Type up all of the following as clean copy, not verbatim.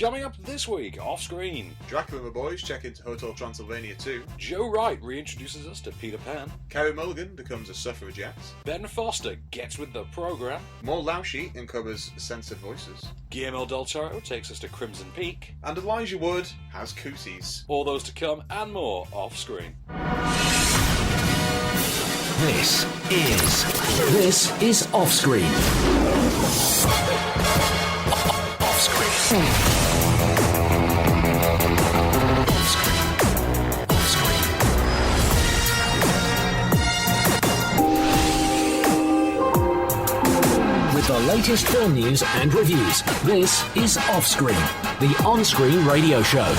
Coming up this week, off-screen, Dracula and the boys check into Hotel Transylvania 2. Joe Wright reintroduces us to Peter Pan. Carey Mulligan becomes a suffragette. Ben Foster gets with the programme. More Lauschi uncovers Censored Voices. Guillermo del Toro takes us to Crimson Peak. And Elijah Wood has Cooties. All those to come and more off-screen. This is OffScreen. OffScreen. With the latest film news and reviews, this is OffScreen, the on-screen radio show.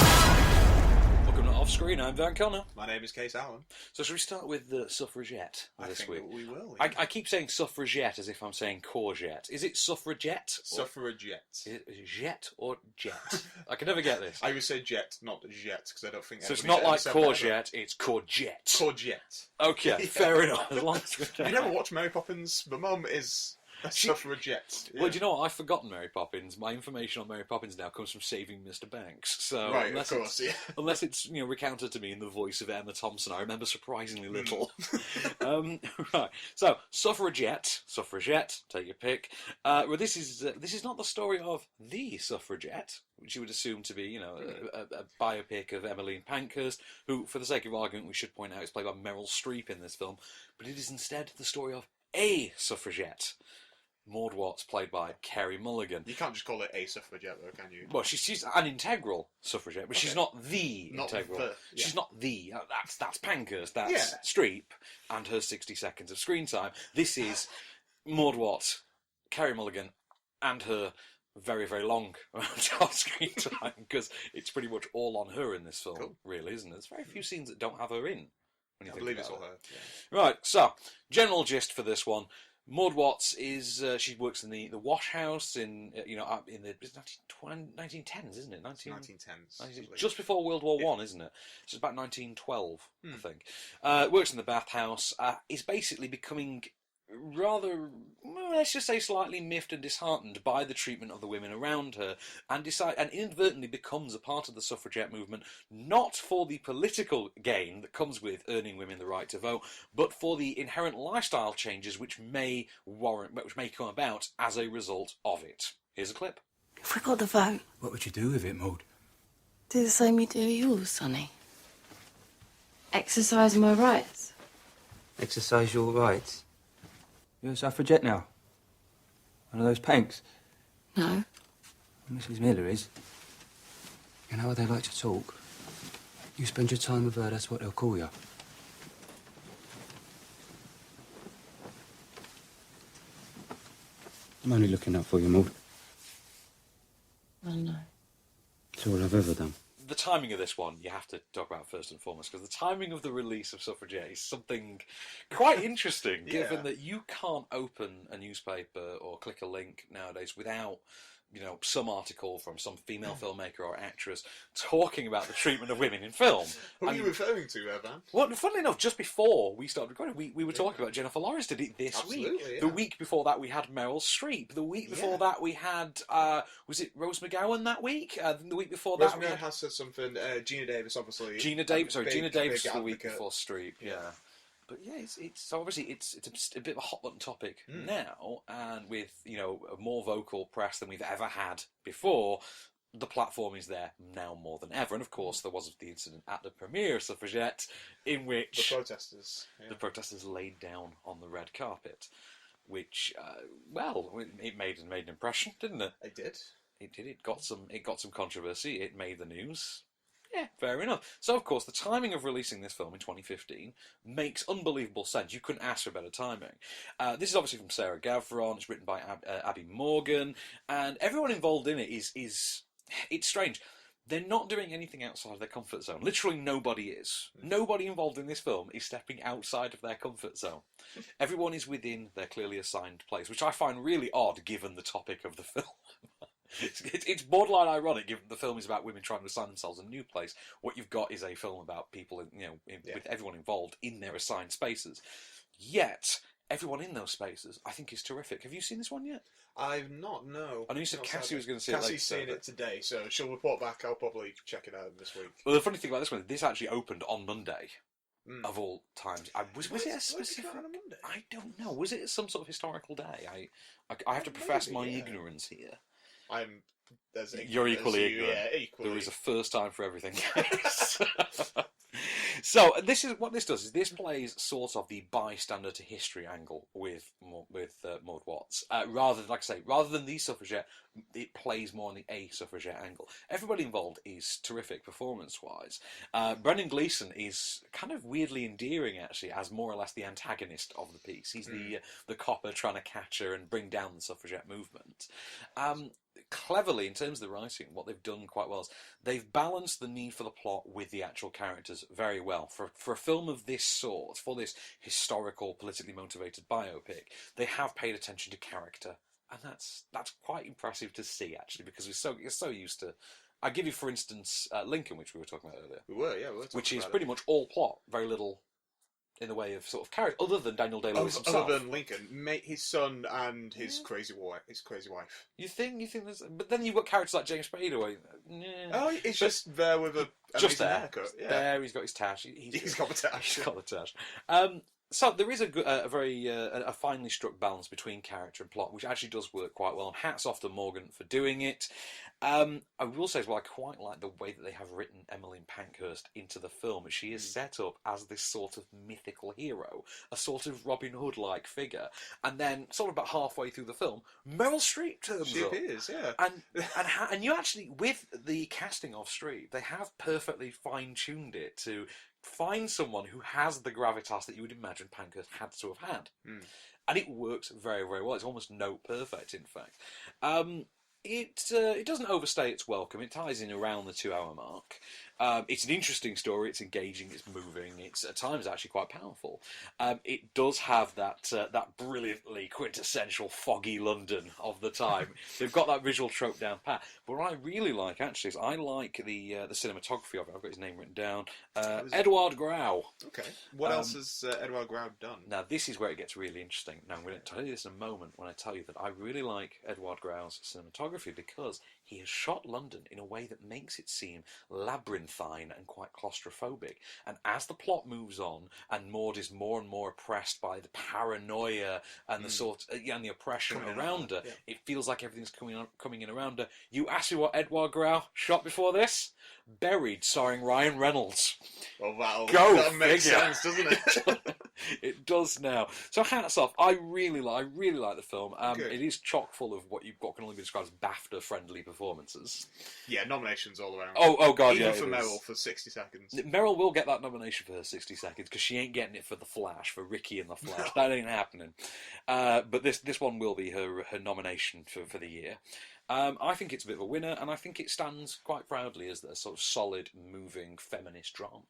Welcome to Off-Screen, I'm Van Connor. My name is Kase Allen. So should we start with the suffragette this week? We will. Yeah. I keep saying suffragette as if I'm saying courgette. Is it suffragette? Suffragette. Is it jet or jet? I can never get this. I would say jet, not jet, because I don't think. So it's not like courgette, it's courgette. Courgette. Okay, fair enough. As long as you never watched Mary Poppins? My mum is a suffragette. Yeah. Well, do you know what? I've forgotten Mary Poppins. My information on Mary Poppins now comes from Saving Mr. Banks. So right, of course, yeah. Unless it's recounted to me in the voice of Emma Thompson, I remember surprisingly little. Right. So suffragette, take your pick. Well, this is not the story of the suffragette, which you would assume to be, a biopic of Emmeline Pankhurst, who, for the sake of argument, we should point out is played by Meryl Streep in this film. But it is instead the story of a suffragette. Maud Watts, played by Carey Mulligan. You can't just call it a suffragette, though, can you? Well, she's an integral suffragette, but she's not the integral. She's not the. That's Pankhurst, that's Streep, and her 60 seconds of screen time. This is Maud Watts, Carey Mulligan, and her very, very long amount of screen time, because it's pretty much all on her in this film, really, isn't it? There's very few scenes that don't have her in. I believe it's all her. Yeah. Right, so, general gist for this one. Maud Watts is she works in the wash house in the 1910s, isn't it? 1910s. Just before World War One, isn't it? So it's about 1912, I think. Works in the bathhouse. Is basically becoming rather, let's just say, slightly miffed and disheartened by the treatment of the women around her, and inadvertently becomes a part of the suffragette movement, not for the political gain that comes with earning women the right to vote, but for the inherent lifestyle changes which may come about as a result of it. Here's a clip. If we got the vote, what would you do with it, Maud? do the same you do yours, Sonny. Exercise my rights. Exercise your rights? You're a suffragette now? One of those panks? No. Mrs. Miller is. You know how they like to talk? You spend your time with her, that's what they'll call you. I'm only looking out for you, Maud. I know. It's all I've ever done. The timing of this one you have to talk about first and foremost, because the timing of the release of Suffragette is something quite interesting, given that you can't open a newspaper or click a link nowadays without some article from some female filmmaker or actress talking about the treatment of women in film. Who are you referring to, Van? Well, funnily enough, just before we started recording, we were talking about Jennifer Lawrence did it this week. Yeah. The week before that we had Meryl Streep. The week before that we had, was it Rose McGowan that week? The week before Rose that McGowan has said something. Gina Davis, obviously. Gina Davis the week before Streep, But yeah, it's obviously a bit of a hot button topic now, and with a more vocal press than we've ever had before, the platform is there now more than ever. And of course, there was the incident at the premiere of Suffragette, in which the protesters laid down on the red carpet, which it made an impression, didn't it? It did. It did. It got some controversy. It made the news. Yeah, fair enough. So, of course, the timing of releasing this film in 2015 makes unbelievable sense. You couldn't ask for better timing. This is obviously from Sarah Gavron. It's written by Abby Morgan, and everyone involved in it is it's strange. They're not doing anything outside of their comfort zone. Literally nobody is. Nobody involved in this film is stepping outside of their comfort zone. Everyone is within their clearly assigned place, which I find really odd given the topic of the film. It's borderline ironic, given the film is about women trying to assign themselves a new place. What you've got is a film about people, with everyone involved in their assigned spaces. Yet, everyone in those spaces, I think, is terrific. Have you seen this one yet? I've not, no. I know you said Not Cassie sadly. was going to see it later. Cassie's seeing it today, so she'll report back. I'll probably check it out this week. Well, the funny thing about this one, this actually opened on Monday, of all times. Was it a specific... on a Monday? I don't know. Was it some sort of historical day? I have to profess my ignorance here. I'm as ignorant You're equally as you, ignorant. Yeah, equally. There is a first time for everything. So this is what this does. Is this plays sort of the bystander to history angle with Maud Watts, rather than, like I say, rather than the suffragette, it plays more on the a suffragette angle. Everybody involved is terrific performance-wise. Brendan Gleeson is kind of weirdly endearing, actually, as more or less the antagonist of the piece. He's the copper trying to catch her and bring down the suffragette movement. Cleverly, in terms of the writing, what they've done quite well is they've balanced the need for the plot with the actual characters very well. For a film of this sort, for this historical, politically motivated biopic, they have paid attention to character, and that's quite impressive to see, actually, because you're so used to. I give you, for instance, Lincoln, which we were talking about earlier. We were talking which is about pretty much all plot, very little in the way of sort of character, other than Daniel Day-Lewis himself. Other than Lincoln, his son and his crazy wife. You think there's... But then you've got characters like James Spader, where... Oh, he's just there with a just there. haircut. Yeah. There, he's got his tash. He's got the tash. He's got the tash. So there is a very finely struck balance between character and plot, which actually does work quite well. And hats off to Morgan for doing it. I will say as well, I quite like the way that they have written Emmeline Pankhurst into the film. She is set up as this sort of mythical hero, a sort of Robin Hood-like figure. And then, sort of about halfway through the film, Meryl Streep turns up. She appears, yeah. And you actually, with the casting of Streep, they have perfectly fine-tuned it to find someone who has the gravitas that you would imagine Pankhurst had to have had. And it works very, very well. It's almost note perfect, in fact. It doesn't overstay its welcome. It ties in around the 2-hour mark. It's an interesting story. It's engaging. It's moving. It's at times actually quite powerful. It does have that brilliantly quintessential foggy London of the time. They've got that visual trope down pat. But what I really like actually is I like the cinematography of it. I've got his name written down. Edouard Grau. Okay. What else has Edouard Grau done? Now this is where it gets really interesting. Now I'm going to tell you this in a moment when I tell you that I really like Edouard Grau's cinematography because he has shot London in a way that makes it seem labyrinthine and quite claustrophobic. And as the plot moves on, and Maud is more and more oppressed by the paranoia and and the oppression around her, it feels like everything's coming in around her. You ask me what Edouard Grau shot before this? Buried, starring Ryan Reynolds. Well, that makes sense, doesn't it? It does now. So hats off. I really like the film. It is chock full of what can only be described as BAFTA-friendly performances. Yeah, nominations all around. Oh God, even yeah. for Meryl for 60 seconds. Meryl will get that nomination for her 60 seconds because she ain't getting it for The Flash, for Ricky in The Flash. That ain't happening. But this one will be her nomination for the year. I think it's a bit of a winner, and I think it stands quite proudly as a sort of solid, moving, feminist drama.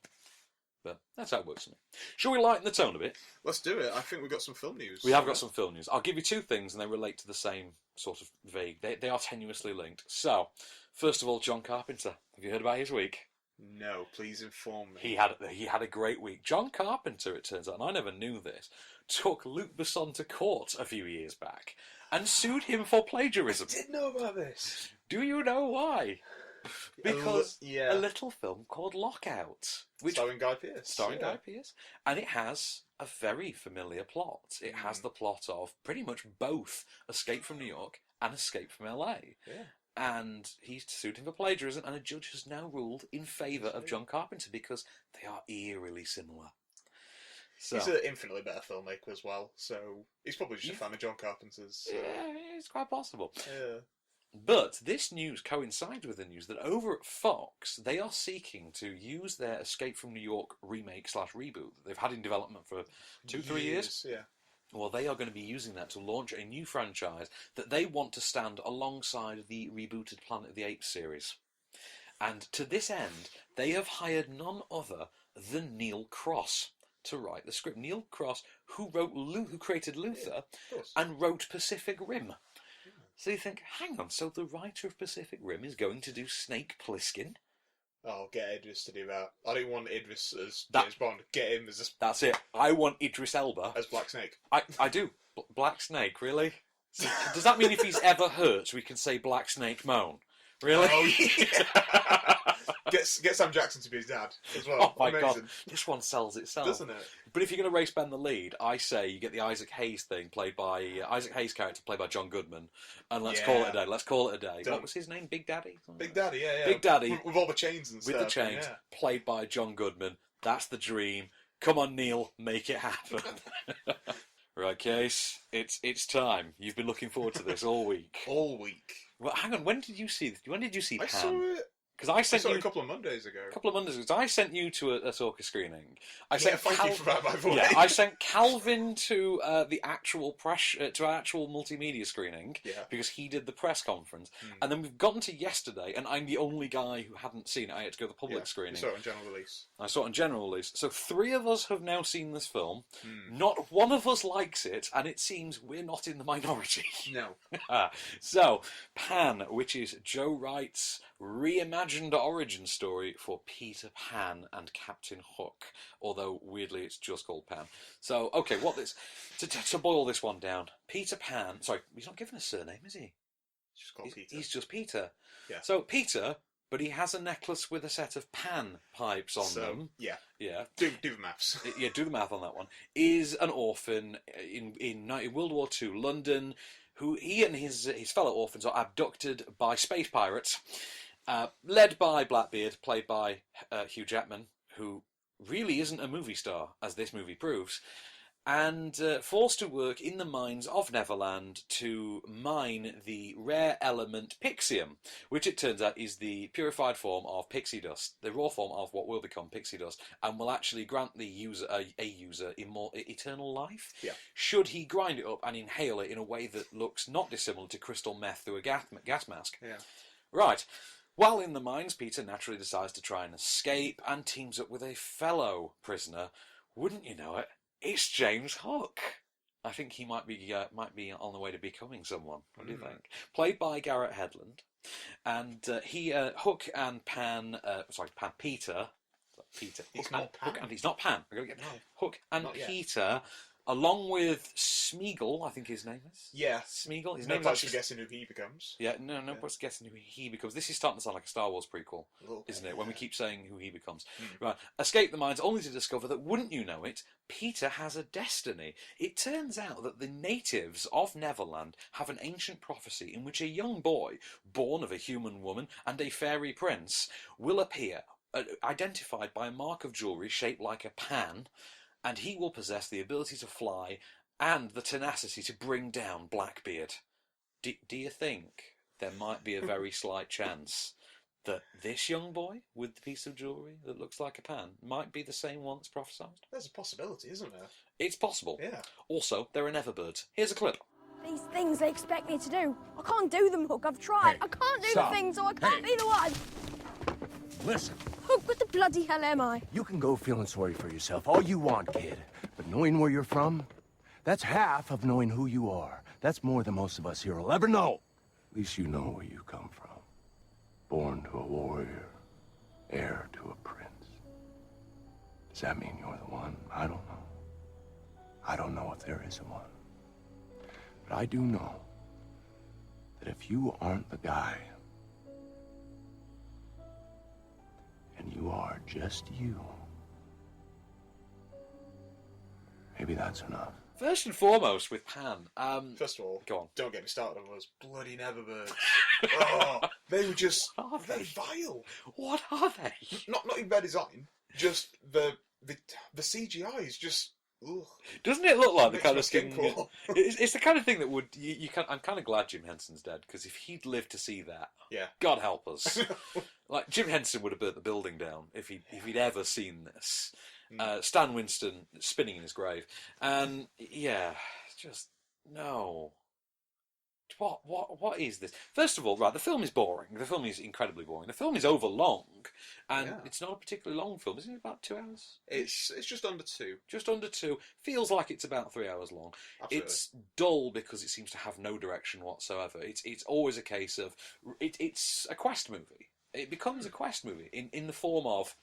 But that's how it works for me. Shall we lighten the tone a bit? Let's do it. I think we've got some film news. We have got some film news. I'll give you two things, and they relate to the same sort of vague. They are tenuously linked. So, first of all, John Carpenter. Have you heard about his week? No, please inform me. He had a great week. John Carpenter, it turns out, and I never knew this, took Luc Besson to court a few years back and sued him for plagiarism. I did know about this. Do you know why? Because a little film called Lockout, starring Guy Pearce. Guy Pearce, and it has a very familiar plot. It has the plot of pretty much both Escape from New York and Escape from LA. Yeah. And he's sued him for plagiarism, and a judge has now ruled in favour of John Carpenter because they are eerily similar. So, he's an infinitely better filmmaker as well, so he's probably just a fan of John Carpenter's. Yeah, it's quite possible. Yeah. But this news coincides with the news that over at Fox, they are seeking to use their Escape from New York remake/reboot that they've had in development for 2-3 years. Yeah. Well, they are going to be using that to launch a new franchise that they want to stand alongside the rebooted Planet of the Apes series. And to this end, they have hired none other than Neil Cross to write the script. Neil Cross, who created Luther and wrote Pacific Rim. So you think, hang on, so the writer of Pacific Rim is going to do Snake Plissken? Oh, get Idris to do that. I don't want Idris as That- James Bond. Get him That's it. I want Idris Elba. as Black Snake. I do. Black Snake, really? So, does that mean if he's ever hurt, we can say Black Snake moan? Really? Oh, yeah. Get Sam Jackson to be his dad as well. Oh my Amazing. god, this one sells itself, Doesn't it? But if you're going to race bend the lead, I say you get the Isaac Hayes thing played by Isaac Hayes character played by John Goodman, and let's call it a day. Let's call it a day. Done. What was his name? Big Daddy. Big Daddy, yeah. Big Daddy with all the chains and with stuff. the chains, Yeah. played by John Goodman. That's the dream. Come on, Neil, make it happen. Right, Case, it's time. You've been looking forward to this all week. All week. Well, hang on. When did you see I saw Pan? it. Because I I sent saw you it a couple of Mondays ago. a couple of Mondays ago. I sent you to a Sorka screening. Thank you for that, by the way. Yeah, I sent Calvin to the actual press to our actual multimedia screening because he did the press conference, and then we've gotten to yesterday, and I'm the only guy who hadn't seen it. I had to go to the public screening. You saw it on general release. I saw it on general release. So 3 of us have now seen this film. Not one of us likes it, and it seems we're not in the minority. No. So, Pan, which is Joe Wright's reimagined origin story for Peter Pan and Captain Hook, although weirdly it's just called Pan. So, okay, to boil this one down, Peter Pan, sorry, he's not given a surname, is he? It's just called Peter. He's just Peter. Yeah. So, Peter, but he has a necklace with a set of pan pipes on them. Yeah. Yeah. Do the maths. Yeah, do the math on that one. Is an orphan in World War II London, who he and his fellow orphans are abducted by space pirates, led by Blackbeard, played by Hugh Jackman, who really isn't a movie star, as this movie proves, and forced to work in the mines of Neverland to mine the rare element pixium, which it turns out is the purified form of pixie dust, the raw form of what will become pixie dust, and will actually grant the user eternal life, should he grind it up and inhale it in a way that looks not dissimilar to crystal meth through a gas mask. Yeah. Right. While in the mines, Peter naturally decides to try and escape and teams up with a fellow prisoner. Wouldn't you know it? It's James Hook. I think he might be on the way to becoming someone. What do you think? Played by Garrett Hedlund, and Hook and Peter. He's not Pan. Hook and he's not Pan. We're going to get Hook and Not yet. Peter, along with Smeagol, I think his name is. Yeah. Smeagol. His No name is place actually for guessing who he becomes. yeah, no, nobody's guessing who he becomes. This is starting to sound like a Star Wars prequel, isn't it? When we keep saying who he becomes. Right. Escape the mines only to discover that, wouldn't you know it, Peter has a destiny. It turns out that the natives of Neverland have an ancient prophecy in which a young boy, born of a human woman and a fairy prince, will appear, identified by a mark of jewellery shaped like a pan, and he will possess the ability to fly and the tenacity to bring down Blackbeard. Do you think there might be a very slight chance that this young boy with the piece of jewellery that looks like a pan might be the same one that's prophesied? There's a possibility, isn't there? It's possible. Yeah. Also, there are never birds. Here's a clip. These things they expect me to do. I can't do them, Hook. I've tried. Hey, I can't do stop. the things, so I can't Hey. be the one. Listen, Hook, what the bloody hell am I? you can go feeling sorry for yourself all you want, kid. But knowing where you're from, that's half of knowing who you are. That's more than most of us here will ever know. At least you know where you come from. Born to a warrior, heir to a prince. Does that mean you're the one? I don't know. I don't know if there is a one. But I do know that if you aren't the guy, and you are just you, maybe that's enough. First and foremost, with Pan. First of all, Go on. Don't get me started on those bloody Neverbirds. Oh, they were just What are very they? vile. What are they? Not even their design, just the CGI is just. Ugh. Doesn't it look like the Makes kind my of skin thing? crawl. It's the kind of thing that would you can. I'm kind of glad Jim Henson's dead, because if he'd lived to see that, Yeah. God help us. Like Jim Henson would have burnt the building down if he'd ever seen this. Stan Winston spinning in his grave, and yeah, just no. What is this? First of all, right, the film is boring. The film is incredibly boring. The film is overlong, and it's not a particularly long film. Isn't it about 2 hours? It's just under 2. Just under 2. Feels like it's about 3 hours long. Absolutely. It's dull because it seems to have no direction whatsoever. It's always a case of it's a quest movie. It becomes a quest movie in the form of.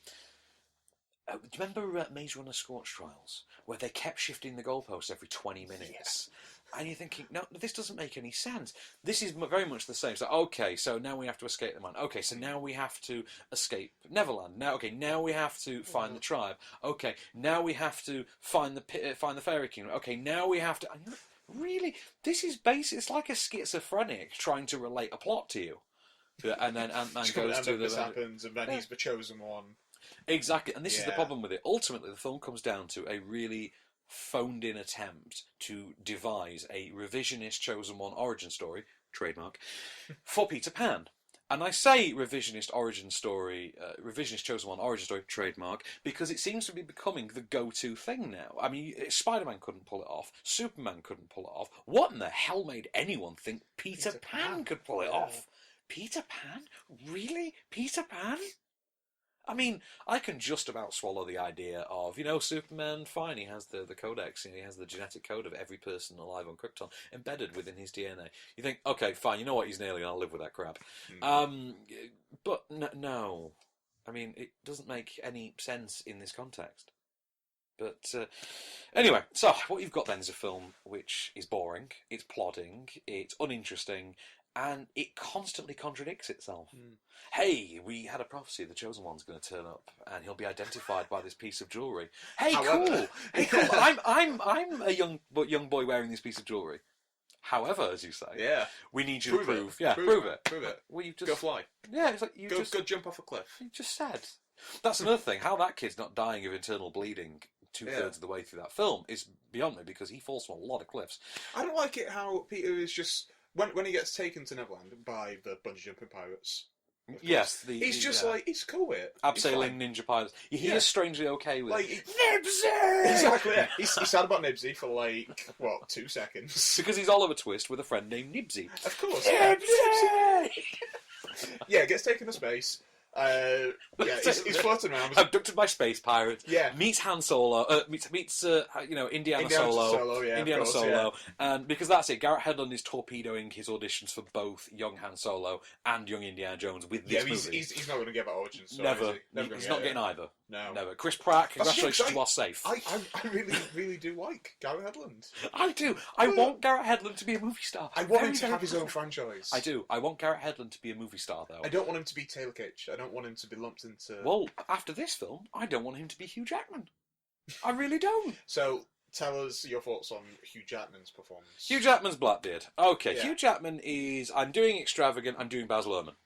Do you remember Maze Runner Scorch Trials, where they kept shifting the goalposts every 20 minutes? Yeah. And you're thinking, no, this doesn't make any sense. This is very much the same. So, okay, so now we have to escape the man. Okay, so now we have to escape Neverland. Now we have to find the tribe. Okay, now we have to find the fairy kingdom. Okay, now we have to... Really? This is basic. It's like a schizophrenic trying to relate a plot to you. And then Ant-Man goes to the... This happens, and then he's the chosen one. Exactly, and this is the problem with it. Ultimately, the film comes down to a really phoned-in attempt to devise a revisionist chosen one origin story, trademark, for Peter Pan. And I say revisionist chosen one origin story, trademark, because it seems to be becoming the go-to thing now. I mean, Spider-Man couldn't pull it off, Superman couldn't pull it off. What in the hell made anyone think Peter Pan could pull it off? Peter Pan? Really? Peter Pan? I mean, I can just about swallow the idea of, Superman, fine, he has the codex, he has the genetic code of every person alive on Krypton embedded within his DNA. You think, okay, fine, you know what, he's an alien, I'll live with that crap. But no. I mean, it doesn't make any sense in this context. But anyway, so what you've got then is a film which is boring, it's plodding, it's uninteresting, and it constantly contradicts itself. Hey, we had a prophecy, the Chosen One's going to turn up, and he'll be identified by this piece of jewellery. Hey, cool! Hey, cool! I'm a young boy wearing this piece of jewellery. However, as you say, we need you to prove. Yeah, prove it. Prove it. Well, you just go fly. Yeah, it's like go jump off a cliff. You just said. That's another thing. How that kid's not dying of internal bleeding 2/3 of the way through that film is beyond me, because he falls from a lot of cliffs. I don't like it how Peter is just when he gets taken to Neverland by the bungee jumping pirates. Yes, he's like, he's cool with it. Abseiling ninja pilots. He is strangely okay with it. Nibsy! Exactly, yeah. He's sad about Nibsy for 2 seconds. Because he's Oliver Twist with a friend named Nibsy. Of course, Nibsy! Yeah, gets taken to space. He's floating around. Abducted by space pirates. Yeah. Meets Han Solo. Meets Indiana Solo. Indiana Solo. And because that's it, Garrett Hedlund is torpedoing his auditions for both young Han Solo and young Indiana Jones with this movie. He's not going to get that origin story. Never. He's not getting either. No. Never. Chris Pratt, congratulations, you are safe. I really, really do like Garrett Hedlund. I do. I want Garrett Hedlund to be a movie star. I want him to have his own franchise. I do. I want Garrett Hedlund to be a movie star, though. I don't want him to be Taylor Kitsch. I don't want him to be lumped into... Well, after this film, I don't want him to be Hugh Jackman. I really don't. So, tell us your thoughts on Hugh Jackman's performance. Hugh Jackman's Blackbeard. Okay, Hugh Jackman is... I'm doing Extravagant, I'm doing Baz Luhrmann.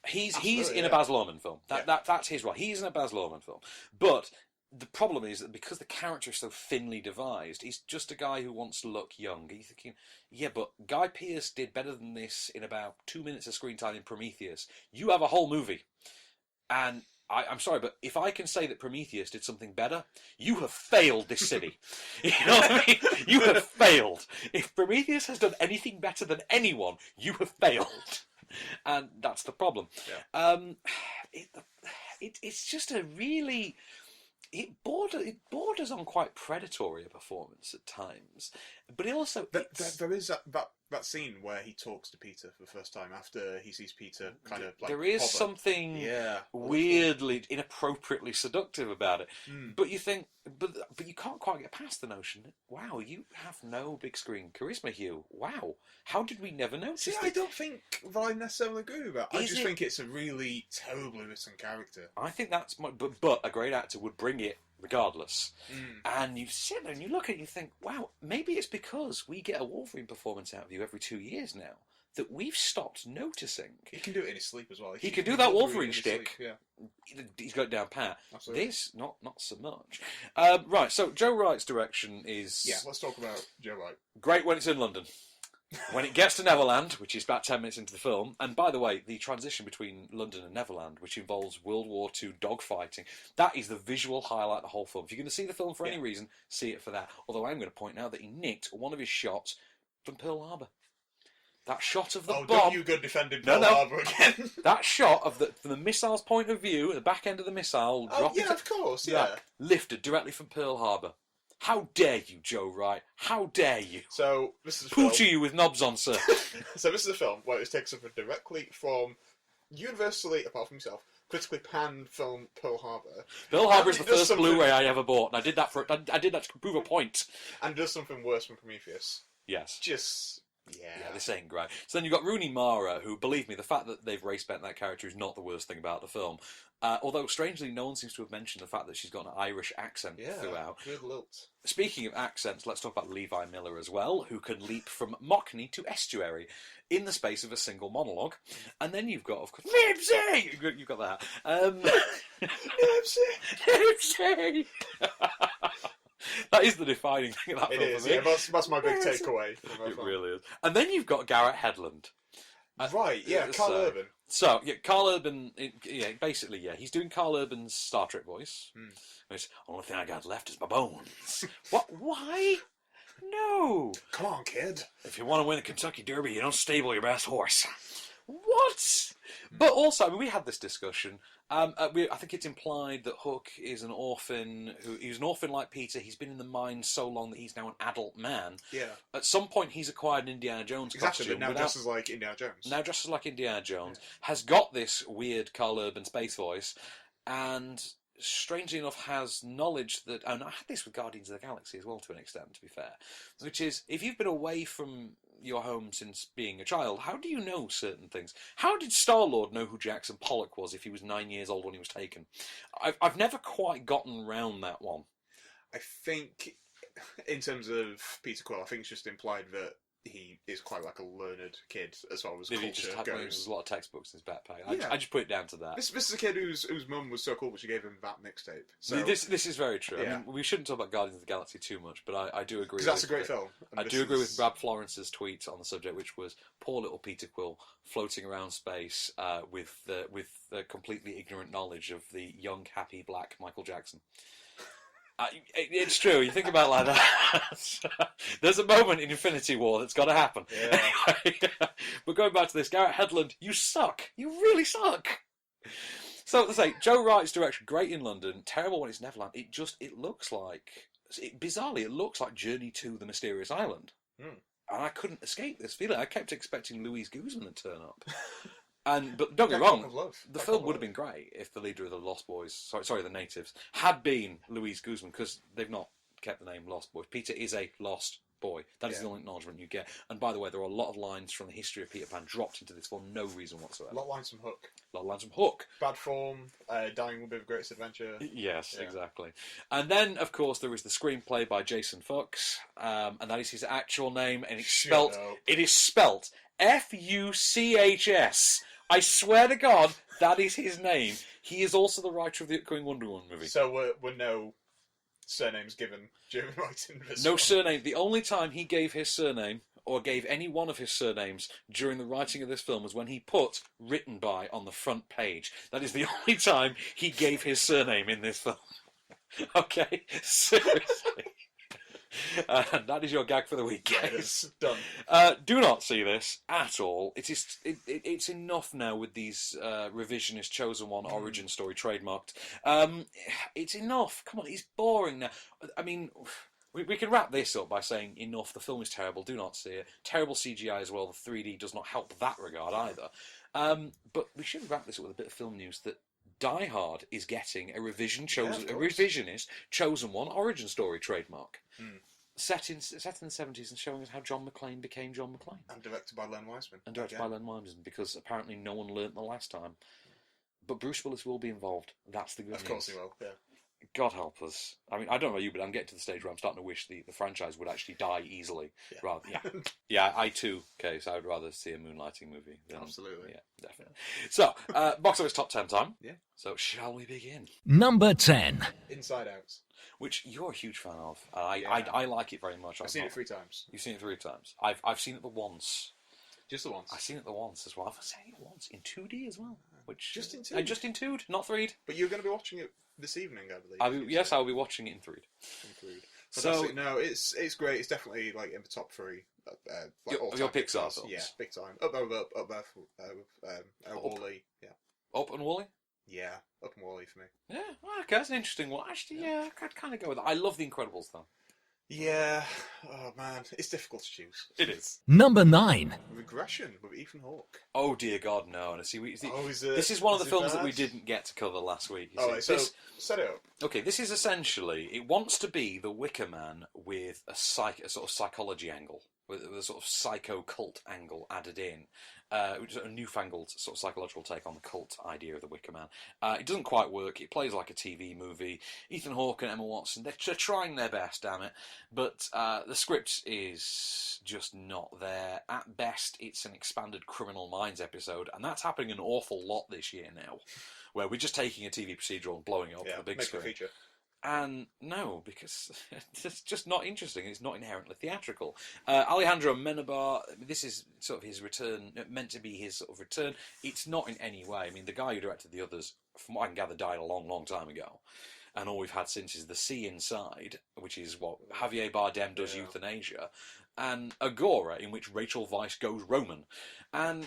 He's in a Baz Luhrmann film. That's his role. He's in a Baz Luhrmann film. But the problem is that because the character is so thinly devised, he's just a guy who wants to look young. You're thinking, yeah, but Guy Pearce did better than this in about 2 minutes of screen time in Prometheus. You have a whole movie. And I'm sorry, but if I can say that Prometheus did something better, you have failed this city. You know what I mean? You have failed. If Prometheus has done anything better than anyone, you have failed. And that's the problem. Yeah. It's just a really... It borders on quite predatory a performance at times, but it also there is that scene where he talks to Peter for the first time after he sees Peter kind of like there is hover. Something weirdly inappropriately seductive about it. But you think, but you can't quite get past the notion that, wow, you have no big screen charisma, Hugh. Wow, how did we never notice? See, I don't think that I necessarily agree with that. I just think it's a really terribly written character. I think that's but a great actor would bring it regardless. And you sit there and you look at it and you think, wow, maybe it's because we get a Wolverine performance out of you every 2 years now that we've stopped noticing. He can do it in his sleep as well. He can do that Wolverine shtick. Yeah. He's got it down pat. Absolutely. This, not so much. Right, so Joe Wright's direction is... Yeah, let's talk about Joe Wright. Great when it's in London. When it gets to Neverland, which is about 10 minutes into the film, and by the way, the transition between London and Neverland, which involves World War II dogfighting, that is the visual highlight of the whole film. If you're going to see the film for any reason, see it for that. Although I'm going to point out that he nicked one of his shots from Pearl Harbor. That shot of the bomb... don't you go defending Pearl Harbor again. That shot of from the missile's point of view, the back end of the missile... of course, yeah. Lifted directly from Pearl Harbor. How dare you, Joe Wright? How dare you? So, this is a Poochie you with knobs on, sir. So this is a film where it takes something directly from universally, apart from himself, critically panned film Pearl Harbor. Pearl Harbor is the It does first something- Blu-ray I ever bought, and I did that to prove a point. And does something worse than Prometheus. Yes. Just... Yeah, Yeah. this ain't great. So then you've got Rooney Mara, who, believe me, the fact that they've race-bent that character is not the worst thing about the film. Although, strangely, no one seems to have mentioned the fact that she's got an Irish accent throughout. Good lilt. Speaking of accents, let's talk about Levi Miller as well, who can leap from Mockney to Estuary in the space of a single monologue. And then you've got, of course, Nipsey! You've got that. Nipsey! That is the defining thing of that It film is, for me. yeah. That's my big takeaway from that It film. really is. And then you've got Garrett Hedlund. Right, yeah, Carl Urban. So, yeah, Carl Urban, basically, he's doing Carl Urban's Star Trek voice. It's, only thing I got left is my bones. What? Why? No. Come on, kid. If you want to win the Kentucky Derby, you don't stable your best horse. What? But also, I mean, we had this discussion. I think it's implied that Hook is an orphan. He's an orphan like Peter. He's been in the mines so long that he's now an adult man. Yeah. At some point, he's acquired an Indiana Jones Exactly, costume. but now dresses like Indiana Jones. Now dresses like Indiana Jones. Has got this weird Carl Urban space voice, and strangely enough has knowledge that... And I had this with Guardians of the Galaxy as well, to an extent, to be fair. Which is, if you've been away from your home since being a child, how do you know certain things? How did Star-Lord know who Jackson Pollock was if he was 9 years old when he was taken? I've never quite gotten round that one. I think, in terms of Peter Quill, I think it's just implied that he is quite like a learned kid as far as Maybe culture just goes. there's a lot of textbooks in his backpack. Yeah. I just put it down to that. This is a kid whose mum was so cool that she gave him that mixtape. So This is very true. Yeah. I mean, we shouldn't talk about Guardians of the Galaxy too much, but I do agree. because that's a with great film. And I this do agree is- with Brad Florence's tweet on the subject, which was poor little Peter Quill floating around space with the completely ignorant knowledge of the young, happy black Michael Jackson. It's true. You think about it like that. There's a moment in Infinity War that's got to happen. Yeah. But going back to this, Garrett Hedlund, you suck. You really suck. So let's say Joe Wright's direction, great in London, terrible when it's Neverland. It looks like, bizarrely, it looks like Journey to the Mysterious Island. And I couldn't escape this feeling. I kept expecting Louise Guzman to turn up. But don't get me wrong, the film would have been great if the leader of the Lost Boys, sorry, the natives, had been Louise Guzman, because they've not kept the name Lost Boys. Peter is a lost boy. That is the only acknowledgement you get. And by the way, there are a lot of lines from the history of Peter Pan dropped into this for no reason whatsoever. A lot of lines from Hook. A lot of lines from Hook. Bad form, dying will be the greatest adventure. Yes, Yeah. exactly. And then, of course, there is the screenplay by Jason Fuchs, and that is his actual name, and it's Shut spelt. up. It is spelt Fuchs. I swear to God, that is his name. He is also the writer of the upcoming Wonder Woman movie. So were no surnames given during writing this No one? surname. The only time he gave his surname, or gave any one of his surnames, during the writing of this film was when he put "written by" on the front page. That is the only time he gave his surname in this film. Okay? Seriously. That is your gag for the week, guys. It's done. Do not see this at all. It's enough now with these revisionist chosen one origin story trademarked. It's enough. Come on, it's boring now. I mean, we can wrap this up by saying enough. The film is terrible. Do not see it. Terrible CGI as well. The 3D does not help that regard either. But we should wrap this up with a bit of film news that Die Hard is getting a revisionist chosen one origin story trademark. Set in the 70s and showing us how John McClane became John McClane. And directed by Len Wiseman. And directed by Len Wiseman, because apparently no one learnt the last time. But Bruce Willis will be involved. That's the good news. Of course he will, yeah. God help us. I mean, I don't know about you, but I'm getting to the stage where I'm starting to wish the franchise would actually die easily. Yeah. Yeah, I too, Case. I would rather see a moonlighting movie. Absolutely. Yeah, definitely. So, box office top 10 time. Yeah. So, shall we begin? Number 10. Inside Out. Which you're a huge fan of. Yeah. I like it very much. I've seen it 3 times. You've seen it 3 times. I've seen it the once. Just the once. I've seen it the once as well. I've seen it once in 2D as well. Which Just in 2D? Just in 2D, not 3D. But you're going to be watching it this evening, I believe. Yes, I'll be watching it in 3D. So no, it's great. It's definitely like in the top 3. Your Pixar films. Yeah, big time. Up there, Wall-E. Yeah. Up and Wally? Yeah, Up and Wall-E for me. Yeah, well, okay, that's an interesting one. Actually, yeah, I'd kind of go with that. I love The Incredibles, though. Yeah. Oh man, it's difficult to choose. It is. Number 9. Regression with Ethan Hawke. Oh dear God, no! And Is it? This is one of the it films that bad? we didn't get to cover last week. You Oh, see. right, so set it up. Okay, this is essentially, it wants to be The Wicker Man with a sort of psychology angle, with a sort of psycho cult angle added in, which is a newfangled sort of psychological take on the cult idea of The Wicker Man. It doesn't quite work. It plays like a TV movie. Ethan Hawke and Emma Watson, they're trying their best, damn it. But the script is just not there. At best, it's an expanded Criminal Minds episode, and that's happening an awful lot this year now, where we're just taking a TV procedural and blowing it up Yeah, for the big make screen. a feature. And no, because it's just not interesting. It's not inherently theatrical. Alejandro Amenabar, this is sort of his return, meant to be his sort of return. It's not in any way. I mean, the guy who directed the others, from what I can gather, died a long, long time ago. And all we've had since is The Sea Inside, which is what Javier Bardem does euthanasia, and Agora, in which Rachel Weisz goes Roman. And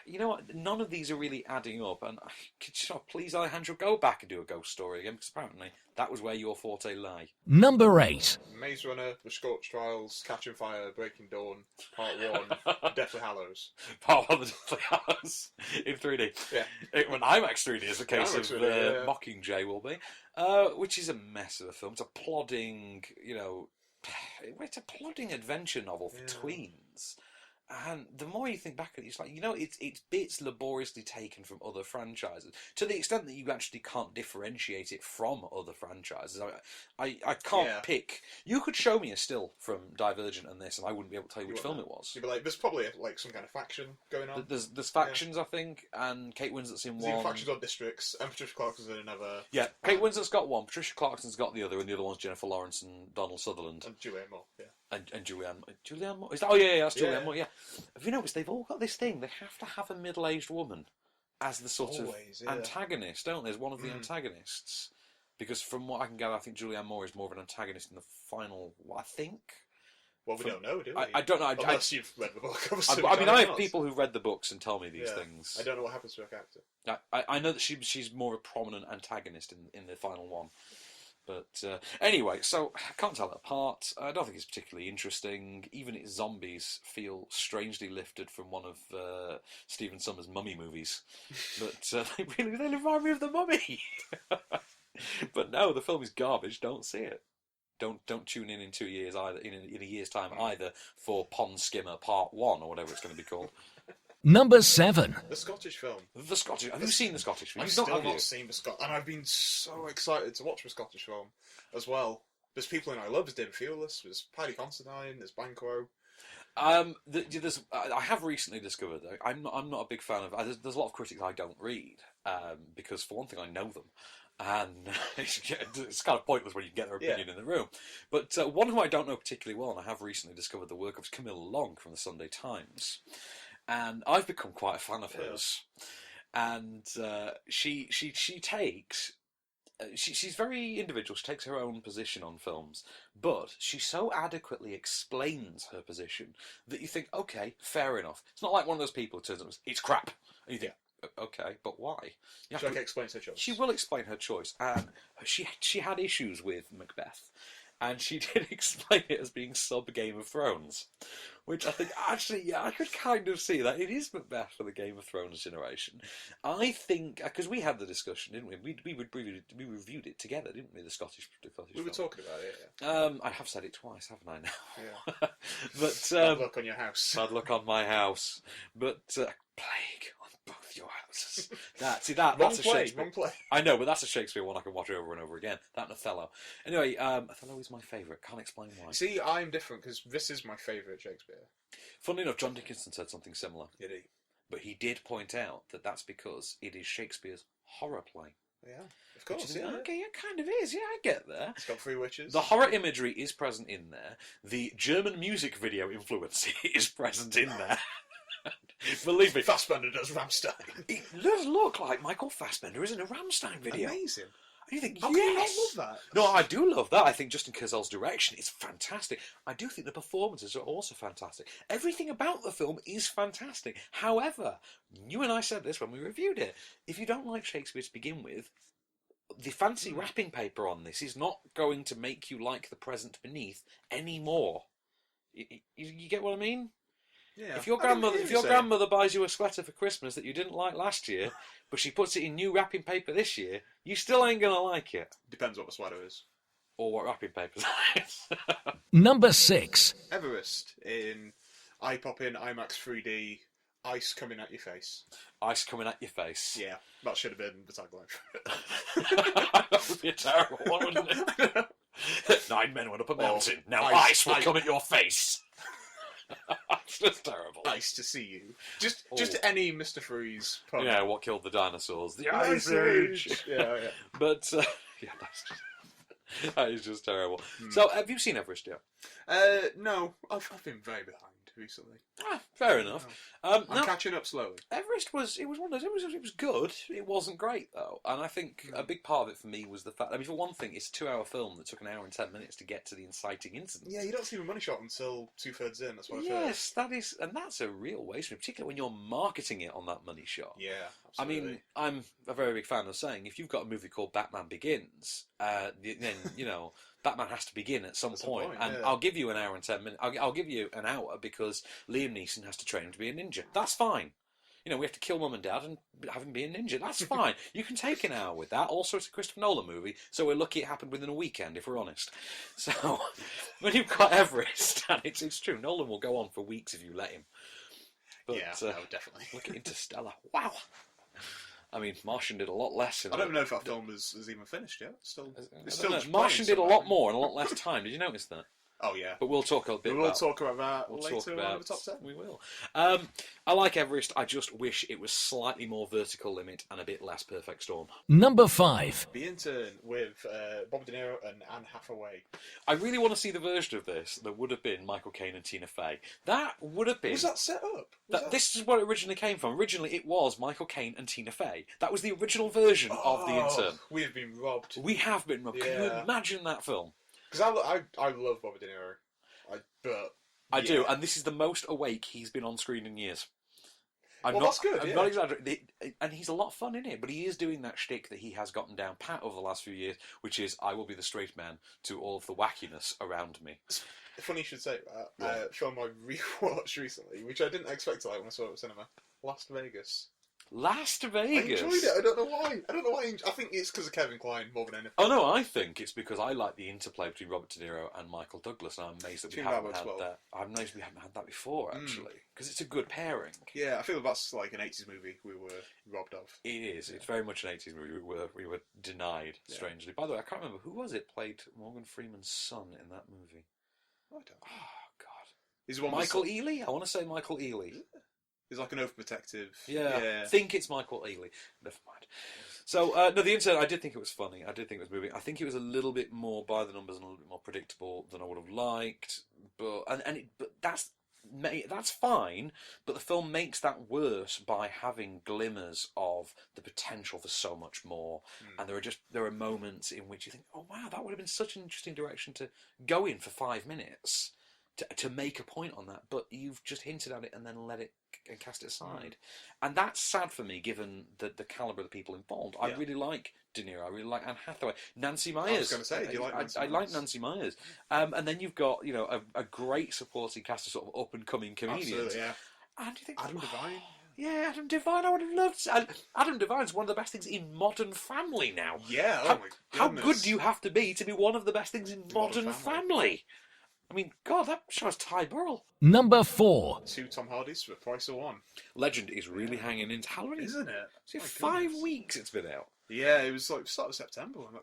you know what? None of these are really adding up. And could you please, Alejandro, go back and do a ghost story again? Because apparently that was where your forte lay. Number 8. Maze Runner, The Scorch Trials, Catching Fire, Breaking Dawn, Part 1, Deathly Hallows. Part 1 of the Deathly Hallows in 3D. Yeah. When IMAX 3D is a case IMAX of 3D, yeah. Mockingjay will be. Which is a mess of a film. It's a plodding, it's a plodding adventure novel for tweens. And the more you think back at it, it's like, it's bits laboriously taken from other franchises, to the extent that you actually can't differentiate it from other franchises. I can't pick. You could show me a still from Divergent and this, and I wouldn't be able to tell you which film it was. You'd be like, there's probably like some kind of faction going on. There's factions, I think, and Kate Winslet's in There's one. factions or districts, and Patricia Clarkson's in another. Yeah, Kate Winslet's got one, Patricia Clarkson's got the other, and the other one's Jennifer Lawrence and Donald Sutherland. And Julianne Moore, yeah. And Julianne Moore? Oh, yeah, that's Julianne Moore, yeah. Have you noticed they've all got this thing? They have to have a middle-aged woman as the sort of antagonist, don't they? As one of the antagonists. Because from what I can gather, I think Julianne Moore is more of an antagonist in the final, I think. Well, we don't know, do we? I don't know. Unless you've read the book. I have people who read the books and tell me these things. I don't know what happens to her character. I know that she's more a prominent antagonist in the final one. But anyway, so I can't tell it apart. I don't think it's particularly interesting. Even its zombies feel strangely lifted from one of Stephen Sommers' Mummy movies. But they remind me of the Mummy. But no, the film is garbage. Don't see it. Don't tune in 2 years either. In a year's time either for Pond Skimmer Part 1 or whatever it's going to be called. Number 7. The Scottish film. The Scottish. Have you seen the Scottish film? I've still not seen the Scottish, and I've been so excited to watch the Scottish film as well. There's people in I love. There's David Thewlis. There's Paddy Considine. There's Banquo. I have recently discovered though, I'm not a big fan of. There's a lot of critics I don't read because for one thing I know them. And it's kind of pointless when you get their opinion in the room. But one who I don't know particularly well, and I have recently discovered the work of, is Camilla Long from the Sunday Times. And I've become quite a fan of hers. And she takes... she's very individual. She takes her own position on films. But she so adequately explains her position that you think, okay, fair enough. It's not like one of those people who turns up and says, it's crap. And you think, okay, but why? She explains her choice. She will explain her choice. And she had issues with Macbeth. And she did explain it as being sub-Game of Thrones. Which I think, actually, I could kind of see that. It is Macbeth for the Game of Thrones generation. I think, because we had the discussion, didn't we? We reviewed it together, didn't we, the Scottish We were talking about it, yeah. I have said it twice, haven't I now? Yeah. But, bad luck on your house. Bad luck on my house. But, plague on both your houses. That's a Shakespeare. Wrong play. I know, but that's a Shakespeare one I can watch over and over again. That and Othello. Anyway, Othello is my favourite. Can't explain why. See, I'm different because this is my favourite Shakespeare. Funnily enough, John Dickinson said something similar. Did he? But he did point out that that's because it is Shakespeare's horror play. Yeah, of course. Yeah. Okay, it kind of is. Yeah, I get there. It's got 3 witches. The horror imagery is present in there. The German music video influence is present in there. Believe me. Fassbender does Rammstein. It does look like Michael Fassbender is in a Rammstein video. Amazing. And you think, How can you not love that? No, I do love that. I think Justin Cazel's direction is fantastic. I do think the performances are also fantastic. Everything about the film is fantastic. However, you and I said this when we reviewed it. If you don't like Shakespeare to begin with, the fancy wrapping paper on this is not going to make you like the present beneath anymore. You get what I mean? Yeah. If your grandmother buys you a sweater for Christmas that you didn't like last year, but she puts it in new wrapping paper this year, you still ain't gonna like it. Depends what the sweater is. Or what wrapping paper is. Number 6. Everest in eye-popping IMAX 3D, ice coming at your face. Ice coming at your face. Yeah, that should have been the tagline for it. That would be a terrible one, wouldn't it? 9 men went up a mountain. Now ice will come at your face. It's just terrible. Nice to see you. Just any Mr. Freeze pun. Yeah, what killed the dinosaurs? The Ice Age! Yeah. But, yeah, that is just terrible. So, have you seen Everest yet? No, I've been very behind recently. Fair enough. I'm no, catching up slowly. Everest was one of those. It was good. It wasn't great though, and I think a big part of it for me was the fact. I mean, for one thing, it's a 2-hour film that took an hour and 10 minutes to get to the inciting incident. Yeah, you don't see the money shot until 2/3 in. That's what I've heard. Yes, that's a real waste, particularly when you're marketing it on that money shot. Yeah, I absolutely. mean, I'm a very big fan of saying if you've got a movie called Batman Begins, then Batman has to begin at some point, and yeah. I'll give you an hour and 10 minutes. I'll give you an hour because Liam Neeson has to train him to be a ninja. That's fine. We have to kill mum and dad and have him be a ninja. That's fine. You can take an hour with that. Also, it's a Christopher Nolan movie, so we're lucky it happened within a weekend, if we're honest. So, when you've got Everest, and it's true, Nolan will go on for weeks if you let him. But, yeah, no, definitely. Look at Interstellar. Wow. I mean, Martian did a lot less. I don't know if that film is even finished yet. It's still Martian did a lot more in a lot less time. Did you notice that? Oh yeah, but we'll talk a bit. We'll talk about that we'll later talk about, on the top 10. We will. I like Everest. I just wish it was slightly more vertical limit and a bit less perfect storm. Number 5. The Intern with Bob De Niro and Anne Hathaway. I really want to see the version of this that would have been Michael Caine and Tina Fey. That would have been. Was that set up? This is where it originally came from. Originally, it was Michael Caine and Tina Fey. That was the original version of The Intern. We have been robbed. We have been robbed. Can you imagine that film? Because I love Bob De Niro. I do, and this is the most awake he's been on screen in years. That's good. I'm not exaggerating, and he's a lot of fun in it. But he is doing that shtick that he has gotten down pat over the last few years, which is I will be the straight man to all of the wackiness around me. Funny you should say that. Film I rewatched recently, which I didn't expect to like when I saw it at cinema. Las Vegas. Las Vegas. I enjoyed it. I don't know why. I think it's because of Kevin Kline more than anything. Oh no, I think it's because I like the interplay between Robert De Niro and Michael Douglas, and I'm amazed that we haven't had that. I'm amazed we haven't had that before, actually, because it's a good pairing. Yeah, I feel that's like an 80s movie we were robbed of. It is. It's very much an 80s movie. We were denied, strangely. By the way, I can't remember who was it played Morgan Freeman's son in that movie. I don't know. Oh God, Is one Michael Ealy? I want to say Michael Ealy. He's like an overprotective. Yeah. I think it's Michael Ealy. Never mind. So, no, The Intern, I did think it was funny. I did think it was moving. I think it was a little bit more by the numbers and a little bit more predictable than I would have liked. But that's fine. But the film makes that worse by having glimmers of the potential for so much more. And there are moments in which you think, oh wow, that would have been such an interesting direction to go in for 5 minutes. To make a point on that, but you've just hinted at it and then let it and cast it aside, and that's sad for me given the calibre of the people involved. I really like De Niro, I really like Anne Hathaway, Nancy Myers. I was going to say, do you like Nancy Myers? I like Nancy Myers, and then you've got a great supporting cast of sort of up and coming comedians. Absolutely, yeah. And you think Adam Devine. Yeah, Adam Devine. I would have loved. Adam Devine's one of the best things in Modern Family now. Yeah. How good do you have to be one of the best things in Modern Family? I mean, God, that shows Ty Burrell. Number 4. 2 Tom Hardys for the price of 1. Legend is really hanging in. How many? Isn't it? It's 5 weeks it's been out. Yeah, it was like start of September when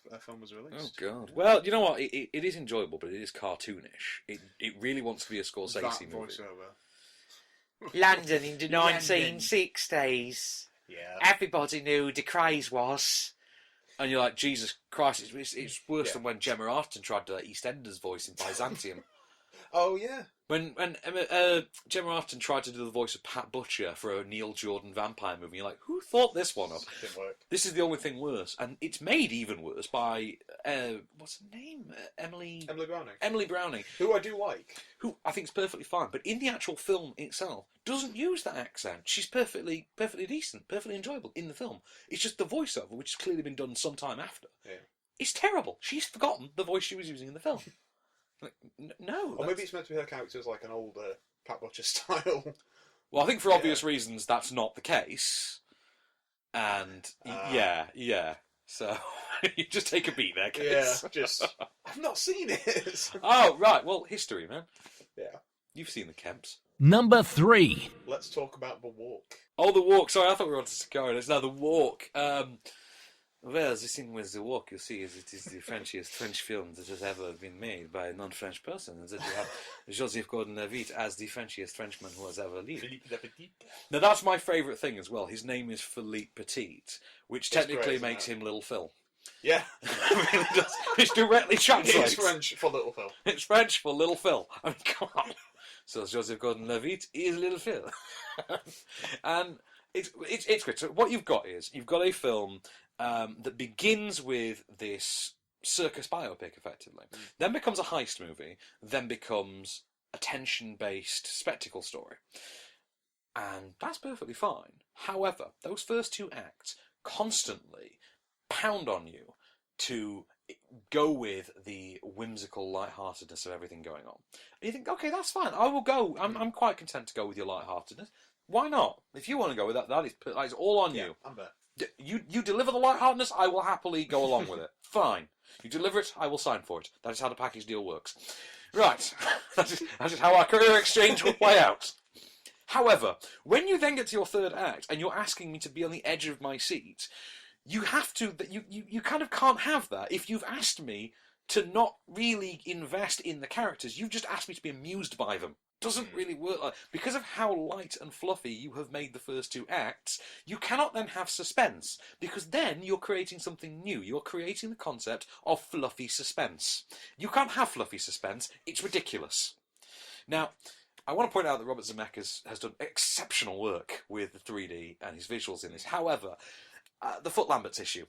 that film was released. Oh God! Well, you know what? It is enjoyable, but it is cartoonish. It really wants to be a Scorsese that movie. Voiceover. London in the 1960s. Yeah. Everybody who the craze was. And you're like, Jesus Christ, it's worse than when Gemma Arterton tried the EastEnders voice in Byzantium. Oh, yeah. When Gemma Arterton tried to do the voice of Pat Butcher for a Neil Jordan vampire movie, you're like, who thought this one up? Didn't work. This is the only thing worse, and it's made even worse by what's her name? Emily Browning. Emily Browning, Who I do like. who I think is perfectly fine, but in the actual film itself doesn't use that accent. She's perfectly decent, perfectly enjoyable in the film. It's just the voiceover, which has clearly been done sometime after. Yeah. It's terrible. She's forgotten the voice she was using in the film. Like, no. Or maybe it's meant to be her character as like an older Pat Butcher style. Well, I think for obvious reasons that's not the case. And yeah. So you just take a beat there, kids. Yeah, just I've not seen it. Oh, right. Well, history, man. Yeah. You've seen the Kemps. Number 3. Let's talk about The Walk. Oh, The Walk. Sorry, I thought we were on to Cigar. It's now The Walk. Well, the thing with The Walk, you see, is it is the Frenchiest French film that has ever been made by a non-French person. And that you have Joseph Gordon-Levitt as the Frenchiest Frenchman who has ever lived. Philippe Le Petit. Now, that's my favourite thing as well. His name is Philippe Petit, which technically great, makes him Little Phil. Yeah. It really does. Which directly translates. It's French for Little Phil. It's French for Little Phil. I mean, come on. So Joseph Gordon-Levitt is Little Phil. And it's great. So what you've got a film that begins with this circus biopic, effectively, then becomes a heist movie, then becomes a tension-based spectacle story. And that's perfectly fine. However, those first two acts constantly pound on you to go with the whimsical lightheartedness of everything going on. And you think, okay, that's fine. I will go. I'm quite content to go with your lightheartedness. Why not? If you want to go with that, that is all on you. I'm there. You deliver the lightheartedness, I will happily go along with it. Fine. You deliver it, I will sign for it. That is how the package deal works. Right. That is how our career exchange will play out. However, when you then get to your third act and you're asking me to be on the edge of my seat, you have to. You kind of can't have that. If you've asked me to not really invest in the characters, you've just asked me to be amused by them. Doesn't really work because of how light and fluffy you have made the first two acts. You cannot then have suspense because then you're creating something new. You're creating the concept of fluffy suspense. You can't have fluffy suspense. It's ridiculous. Now, I want to point out that Robert Zemeckis has done exceptional work with the 3D and his visuals in this. However, the Foot Lamberts issue,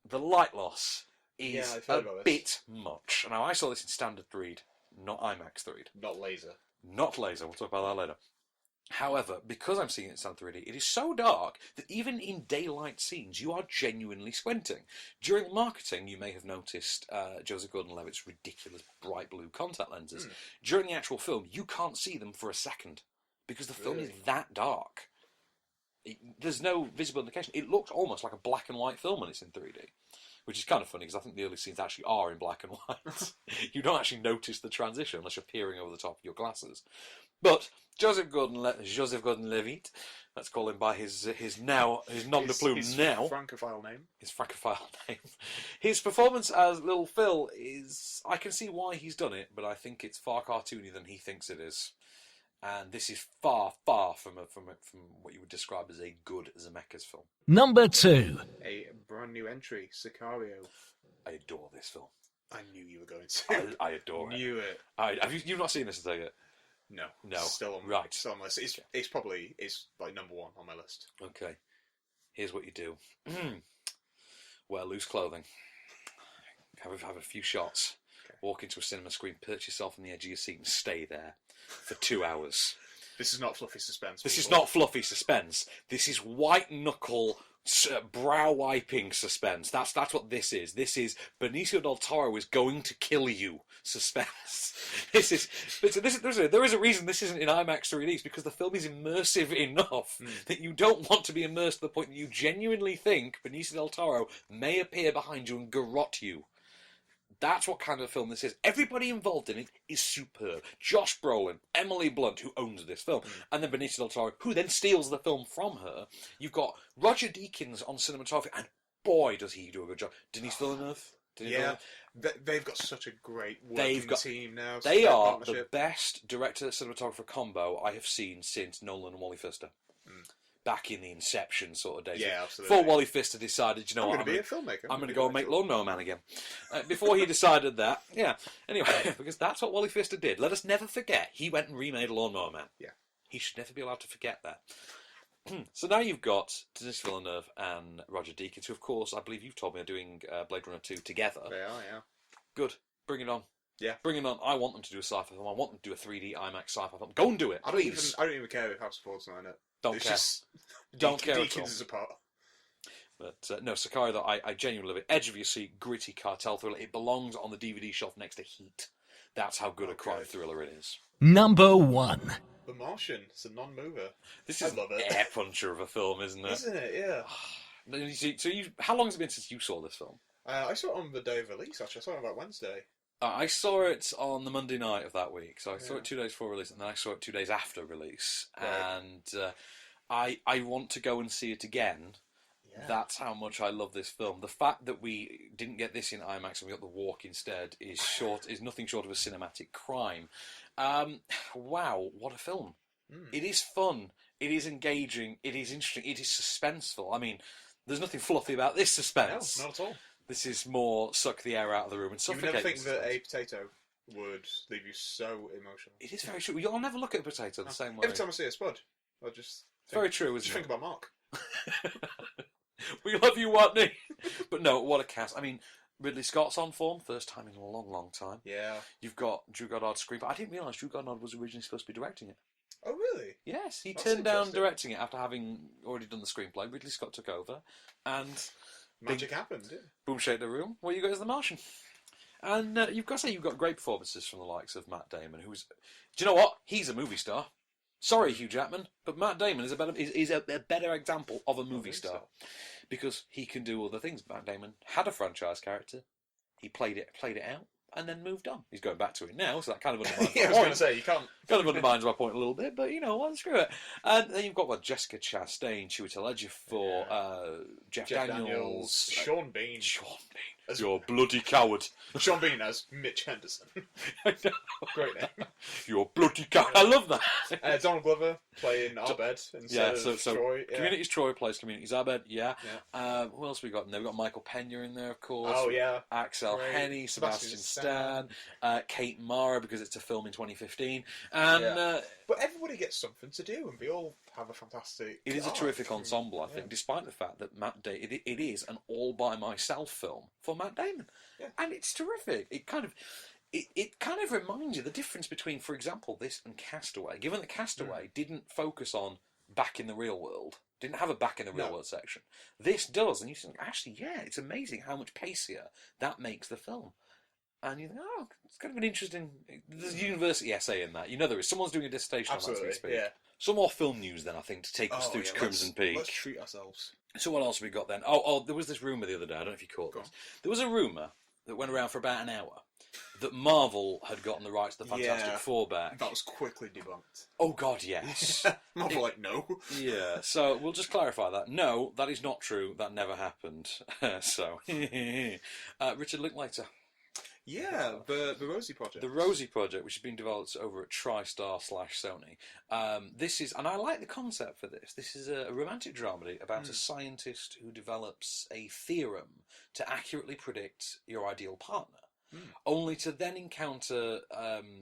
the light loss is a bit much. Now, I saw this in standard 3D, not IMAX 3D. Not laser. Not laser, we'll talk about that later. However, because I'm seeing it in standard 3D, it is so dark that even in daylight scenes, you are genuinely squinting. During marketing, you may have noticed Joseph Gordon-Levitt's ridiculous bright blue contact lenses. During the actual film, you can't see them for a second because the film is that dark. There's no visible indication. It looks almost like a black and white film when it's in 3D. Which is kind of funny because I think the early scenes actually are in black and white. You don't actually notice the transition unless you're peering over the top of your glasses. But Joseph Gordon-Levitt, let's call him by his nom de plume now. Francophile name. His francophile name. His performance as Little Phil is... I can see why he's done it, but I think it's far cartoony than he thinks it is. And this is far, far from what you would describe as a good Zemeckis film. Number 2. A brand new entry, Sicario. I adore this film. I knew you were going to. I adore it. Knew it. You've not seen this, I take it? No. No. Still on, right. Still on my list. It's probably like number 1 on my list. Okay. Here's what you do. Wear loose clothing. Have a few shots. Okay. Walk into a cinema screen, perch yourself on the edge of your seat and stay there for 2 hours. This is not fluffy suspense. This is not fluffy suspense. This is white knuckle, brow wiping suspense. That's what this is. This is Benicio del Toro is going to kill you suspense. There is a reason this isn't in IMAX release because the film is immersive enough that you don't want to be immersed to the point that you genuinely think Benicio del Toro may appear behind you and garrote you. That's what kind of film this is. Everybody involved in it is superb. Josh Brolin, Emily Blunt, who owns this film, and then Benicio del Toro, who then steals the film from her. You've got Roger Deakins on cinematography, and boy, does he do a good job. Denise Villeneuve? They've got such a great working team now. They are the best director-cinematographer combo I have seen since Nolan and Wally Pfister. back in the Inception sort of days. Yeah, absolutely. Before Wally Pfister decided, you know what, I'm going to be a filmmaker. I'm going to go and make Lawnmower Man again. Before he decided that, yeah. Anyway, because that's what Wally Pfister did. Let us never forget, he went and remade Lawnmower Man. Yeah. He should never be allowed to forget that. So now you've got Denis Villeneuve and Roger Deakins, who, of course, I believe you've told me are doing Blade Runner 2 together. They are, yeah. Good. Bring it on. Yeah. Bring it on. I want them to do a sci-fi film. I want them to do a 3D IMAX sci-fi film. Go and do it, please. I don't even care if Harrison Ford's not in it. Don't It's care. Just, Don't care at all. Deakins is a part. But no, Sicario, though, I genuinely love it. Edge of your seat, gritty cartel thriller. It belongs on the DVD shelf next to Heat. That's how good a crime thriller it is. Number 1. The Martian. It's a non-mover. This is I love an it. air puncher of a film, isn't it? Isn't it? Yeah. How long has it been since you saw this film? I saw it on the day of release, actually. I saw it about Wednesday. I saw it on the Monday night of that week. So I saw Yeah. it 2 days before release, and then I saw it 2 days after release. Right. And I want to go and see it again. Yeah. That's how much I love this film. The fact that we didn't get this in IMAX and we got The Walk instead is nothing short of a cinematic crime. Wow, what a film. It is fun, it is engaging, it is interesting, it is suspenseful. I mean, there's nothing fluffy about this suspense. No, not at all. This is more suck the air out of the room and You would suffocate. never think the that suspense. a potato would leave you so emotional. It is very true. You'll never look at a potato the same way. Every time I see a spud, I just... It's very true, Just isn't think it? about Mark. We love you, Watney. But no, what a cast. I mean, Ridley Scott's on form, first time in a long, long time. Yeah. You've got Drew Goddard's screenplay. I didn't realise Drew Goddard was originally supposed to be directing it. Oh, really? Yes, he That's turned down interesting. directing it after having already done the screenplay. Ridley Scott took over, and Magic happened, didn't it? boom, shake the room. Well, you got as The Martian. And you've got to say you've got great performances from the likes of Matt Damon, who's... Do you know what? He's a movie star. Sorry, Hugh Jackman, but Matt Damon is a better example of a movie star. Because he can do other things. Matt Damon had a franchise character. He played it out, and then moved on. He's going back to it now, so that kind of undermines Yeah, I my was going point. to say, you can't... Kind of undermines my point a little bit, but you know what? Screw it. And then you've got Jessica Chastain, Chiwetel Ejiofor, Jeff Daniels, Sean Bean. Sean Bean. As- You're a bloody coward. Sean Bean as Mitch Henderson. I know. Great name. You're a bloody coward. I love that. Donald Glover playing Abed instead Yeah, so of Troy. Yeah. Community's Troy plays Community's Abed, yeah. Yeah. Who else we got in there? We've got Michael Pena in there, of course. Oh, yeah. Axel Great. Henny, Sebastian Sebastian Stan, Kate Mara, because it's a film in 2015. And Yeah. But everybody gets something to do, and we all have a fantastic... it is a arc. terrific ensemble, I think, Yeah. despite the fact that it is an all-by-myself film for Matt Damon. Yeah. And it's terrific. It kind of reminds you the difference between, for example, this and Castaway. Given that Castaway didn't focus on back in the real world, didn't have a back in the real world section. This does, and you think, actually, yeah, it's amazing how much pacier that makes the film. And you think, oh, it's kind of an interesting... There's a university essay in that. You know there is. Someone's doing a dissertation on that as we Absolutely, speak. yeah. Some more film news then, I think, to take us through to Crimson Peak. Let's treat ourselves. So what else have we got then? Oh, there was this rumour the other day. I don't know if you caught this. There was a rumour that went around for about an hour that Marvel had gotten the rights to the Fantastic Four back. That was quickly debunked. Oh, God, yes. Marvel like, no. Yeah, so we'll just clarify that. No, that is not true. That never happened. So, Richard Linklater. Yeah, the Rosie Project. The Rosie Project, which has been developed over at TriStar/Sony. This is, and I like the concept for this. This is a romantic dramedy about a scientist who develops a theorem to accurately predict your ideal partner. Only to then encounter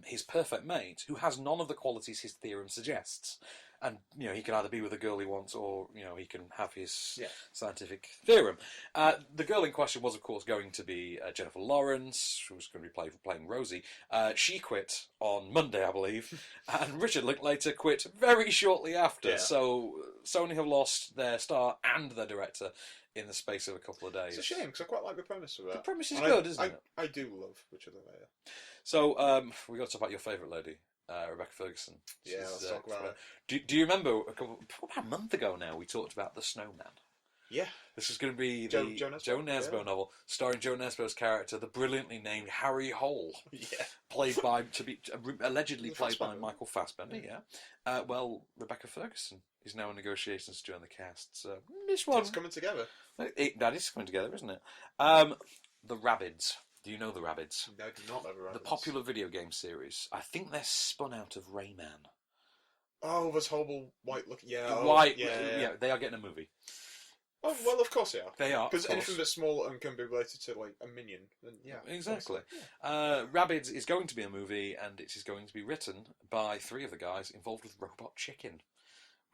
his perfect mate, who has none of the qualities his theorem suggests. And, you know, he can either be with the girl he wants or, you know, he can have his scientific theorem. The girl in question was, of course, going to be Jennifer Lawrence, who was going to be playing Rosie. She quit on Monday, I believe, and Richard Linklater quit very shortly after. Yeah. So Sony have lost their star and their director in the space of a couple of days. It's a shame, because I quite like the premise of it. The premise is And good, isn't it? I do love Richard Linklater. So we got to talk about your favourite lady. Rebecca Ferguson. Yeah, let's talk about it. Do you remember about a month ago now we talked about The Snowman? Yeah. This is going to be Joe the Nesbo, Joe Nesbo yeah. novel, starring Joe Nesbo's character, the brilliantly named Harry Hole, played by allegedly played by Fassbender. Michael Fassbender. Yeah. Well, Rebecca Ferguson is now in negotiations to join the cast. So this one, It's coming together. that is coming together, isn't it? The Rabbids. Do you know the Rabbids? I do not have a The popular video game series. I think they're spun out of Rayman. Oh, those horrible white looking. Yeah, White, yeah. they are getting a movie. Oh well, of course they are. They are, because of course. anything that's small and can be related to like a minion, then yeah, Exactly. honestly, Rabbids is going to be a movie, and it is going to be written by 3 of the guys involved with Robot Chicken,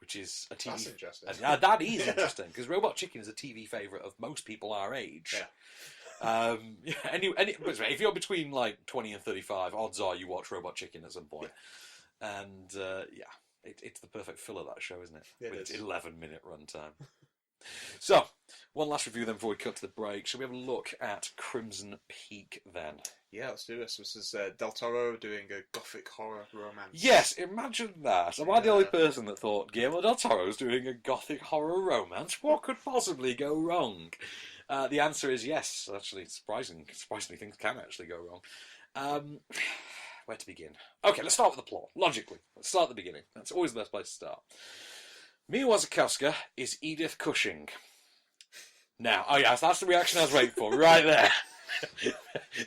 which is a TV. That's interesting. That is interesting because Robot Chicken is a TV favourite of most people our age. Yeah. But if you're between like 20 and 35, odds are you watch Robot Chicken at some point. Yeah. And it's the perfect filler, that show, isn't it? With its 11-minute runtime. So, one last review then before we cut to the break. Shall we have a look at Crimson Peak then? Yeah, let's do this. This is Del Toro doing a gothic horror romance. Yes, imagine that. Am I the only person that thought Guillermo del Toro's doing a gothic horror romance? What could possibly go wrong? The answer is yes. Actually, surprisingly, things can actually go wrong. Where to begin? Okay, let's start with the plot. Logically, let's start at the beginning. That's always the best place to start. Mia Wasikowska is Edith Cushing. Now, oh yes, that's the reaction I was waiting for, right there.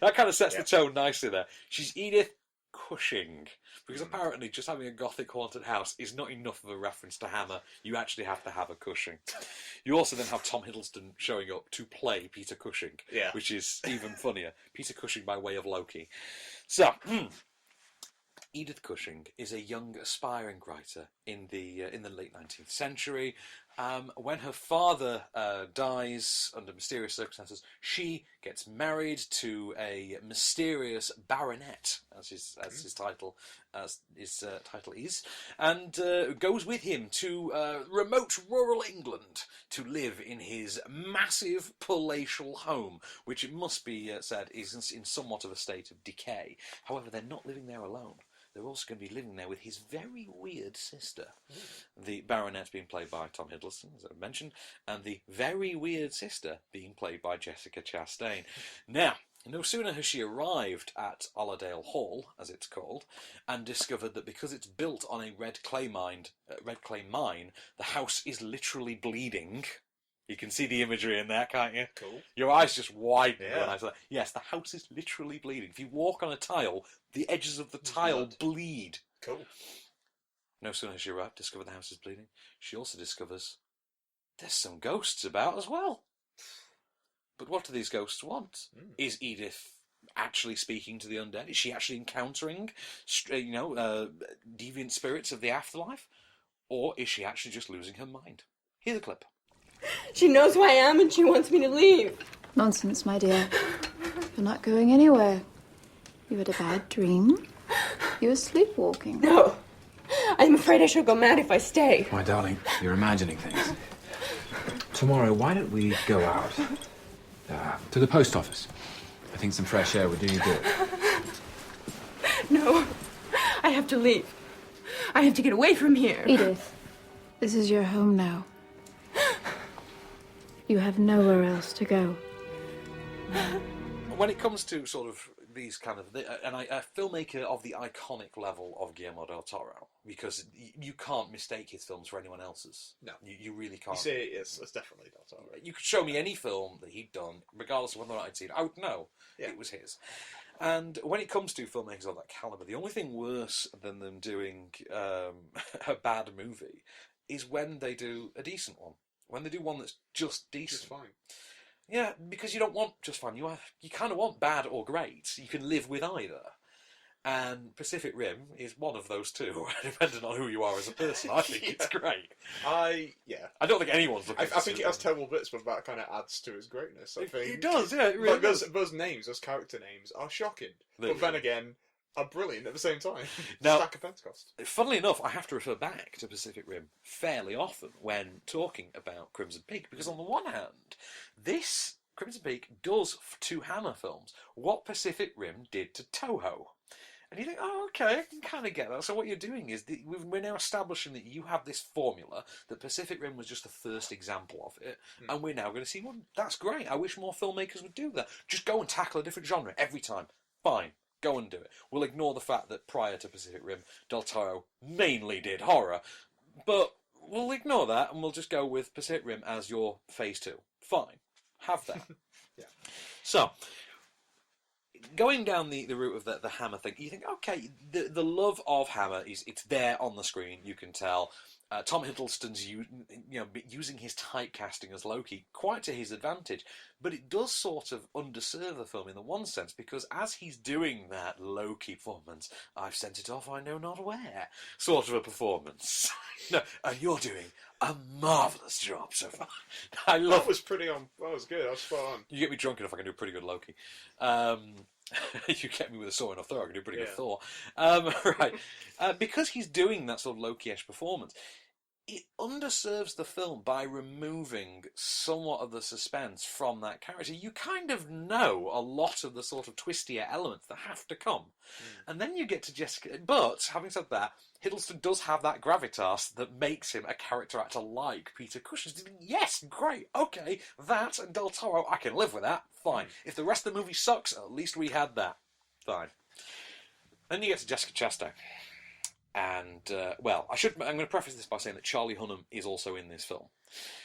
That kind of sets the tone nicely there. She's Edith Cushing. Because apparently just having a gothic haunted house is not enough of a reference to Hammer. You actually have to have a Cushing. You also then have Tom Hiddleston showing up to play Peter Cushing, which is even funnier. Peter Cushing by way of Loki. So, Edith Cushing is a young, aspiring writer in the late 19th century. When her father dies under mysterious circumstances, she gets married to a mysterious baronet, as his title is, and goes with him to remote rural England to live in his massive palatial home, which it must be said is in somewhat of a state of decay. However, they're not living there alone. They're also going to be living there with his very weird sister. The baronet being played by Tom Hiddleston, as I mentioned, and the very weird sister being played by Jessica Chastain. Now, no sooner has she arrived at Allerdale Hall, as it's called, and discovered that because it's built on a red clay mine, the house is literally bleeding. You can see the imagery in there, can't you? Cool. Your eyes just widen when I say that. Yes, the house is literally bleeding. If you walk on a tile, the edges of the tile bleed. Cool. No sooner has she arrived, discovered the house is bleeding, she also discovers there's some ghosts about as well. But what do these ghosts want? Is Edith actually speaking to the undead? Is she actually encountering, deviant spirits of the afterlife? Or is she actually just losing her mind? Here's a clip. She knows who I am and she wants me to leave. Nonsense, my dear. You're not going anywhere. You had a bad dream. You were sleepwalking. No. I'm afraid I shall go mad if I stay. My darling, you're imagining things. Tomorrow, why don't we go out to the post office? I think some fresh air would do you good. No. I have to leave. I have to get away from here. Edith, this is your home now. You have nowhere else to go. When it comes to sort of these kind of... a filmmaker of the iconic level of Guillermo del Toro, because you can't mistake his films for anyone else's. No. You really can't. You see, it's definitely del Toro. You could show me any film that he'd done, regardless of whether or not I'd seen it, I would know it was his. And when it comes to filmmakers of that calibre, the only thing worse than them doing a bad movie is when they do a decent one. When they do one that's just decent. Just fine. Yeah, because you don't want just fine. You kind of want bad or great. You can live with either. And Pacific Rim is one of those two, depending on who you are as a person. I think it's great. I don't think anyone's looking I think it has terrible bits, but that kind of adds to its greatness, I think. It does, yeah. It really does. Those names, those character names, are shocking. But then again, are brilliant at the same time. Now, Stack of Pentecost. Funnily enough, I have to refer back to Pacific Rim fairly often when talking about Crimson Peak, because on the one hand, this Crimson Peak does to Hammer films what Pacific Rim did to Toho. And you think, oh, okay, I can kind of get that. So what you're doing is, we're now establishing that you have this formula, that Pacific Rim was just the first example of it, and we're now going to see, well, that's great. I wish more filmmakers would do that. Just go and tackle a different genre every time. Fine. Go and do it. We'll ignore the fact that prior to Pacific Rim, Del Toro mainly did horror. But we'll ignore that and we'll just go with Pacific Rim as your phase 2. Fine. Have that. Yeah. So, going down the route of the Hammer thing, you think, okay, the love of Hammer it's there on the screen. You can tell. Tom Hiddleston's using his typecasting as Loki quite to his advantage, but it does sort of underserve the film in the one sense, because as he's doing that Loki performance, I've sent it off I know not where sort of a performance. No, and you're doing a marvellous job so far. I love. That was pretty on. That was good. That was spot on. You get me drunk enough, I can do a pretty good Loki. You get me with a saw in a Thor, I can do a pretty good Thor. Right. Because he's doing that sort of Loki-esque performance, it underserves the film by removing somewhat of the suspense from that character. You kind of know a lot of the sort of twistier elements that have to come. And then you get to Jessica... But, having said that, Hiddleston does have that gravitas that makes him a character actor like Peter Cushing. Yes, great, okay, that and Del Toro, I can live with that, fine. If the rest of the movie sucks, at least we had that. Fine. Then you get to Jessica Chastain. And, I'm going to preface this by saying that Charlie Hunnam is also in this film.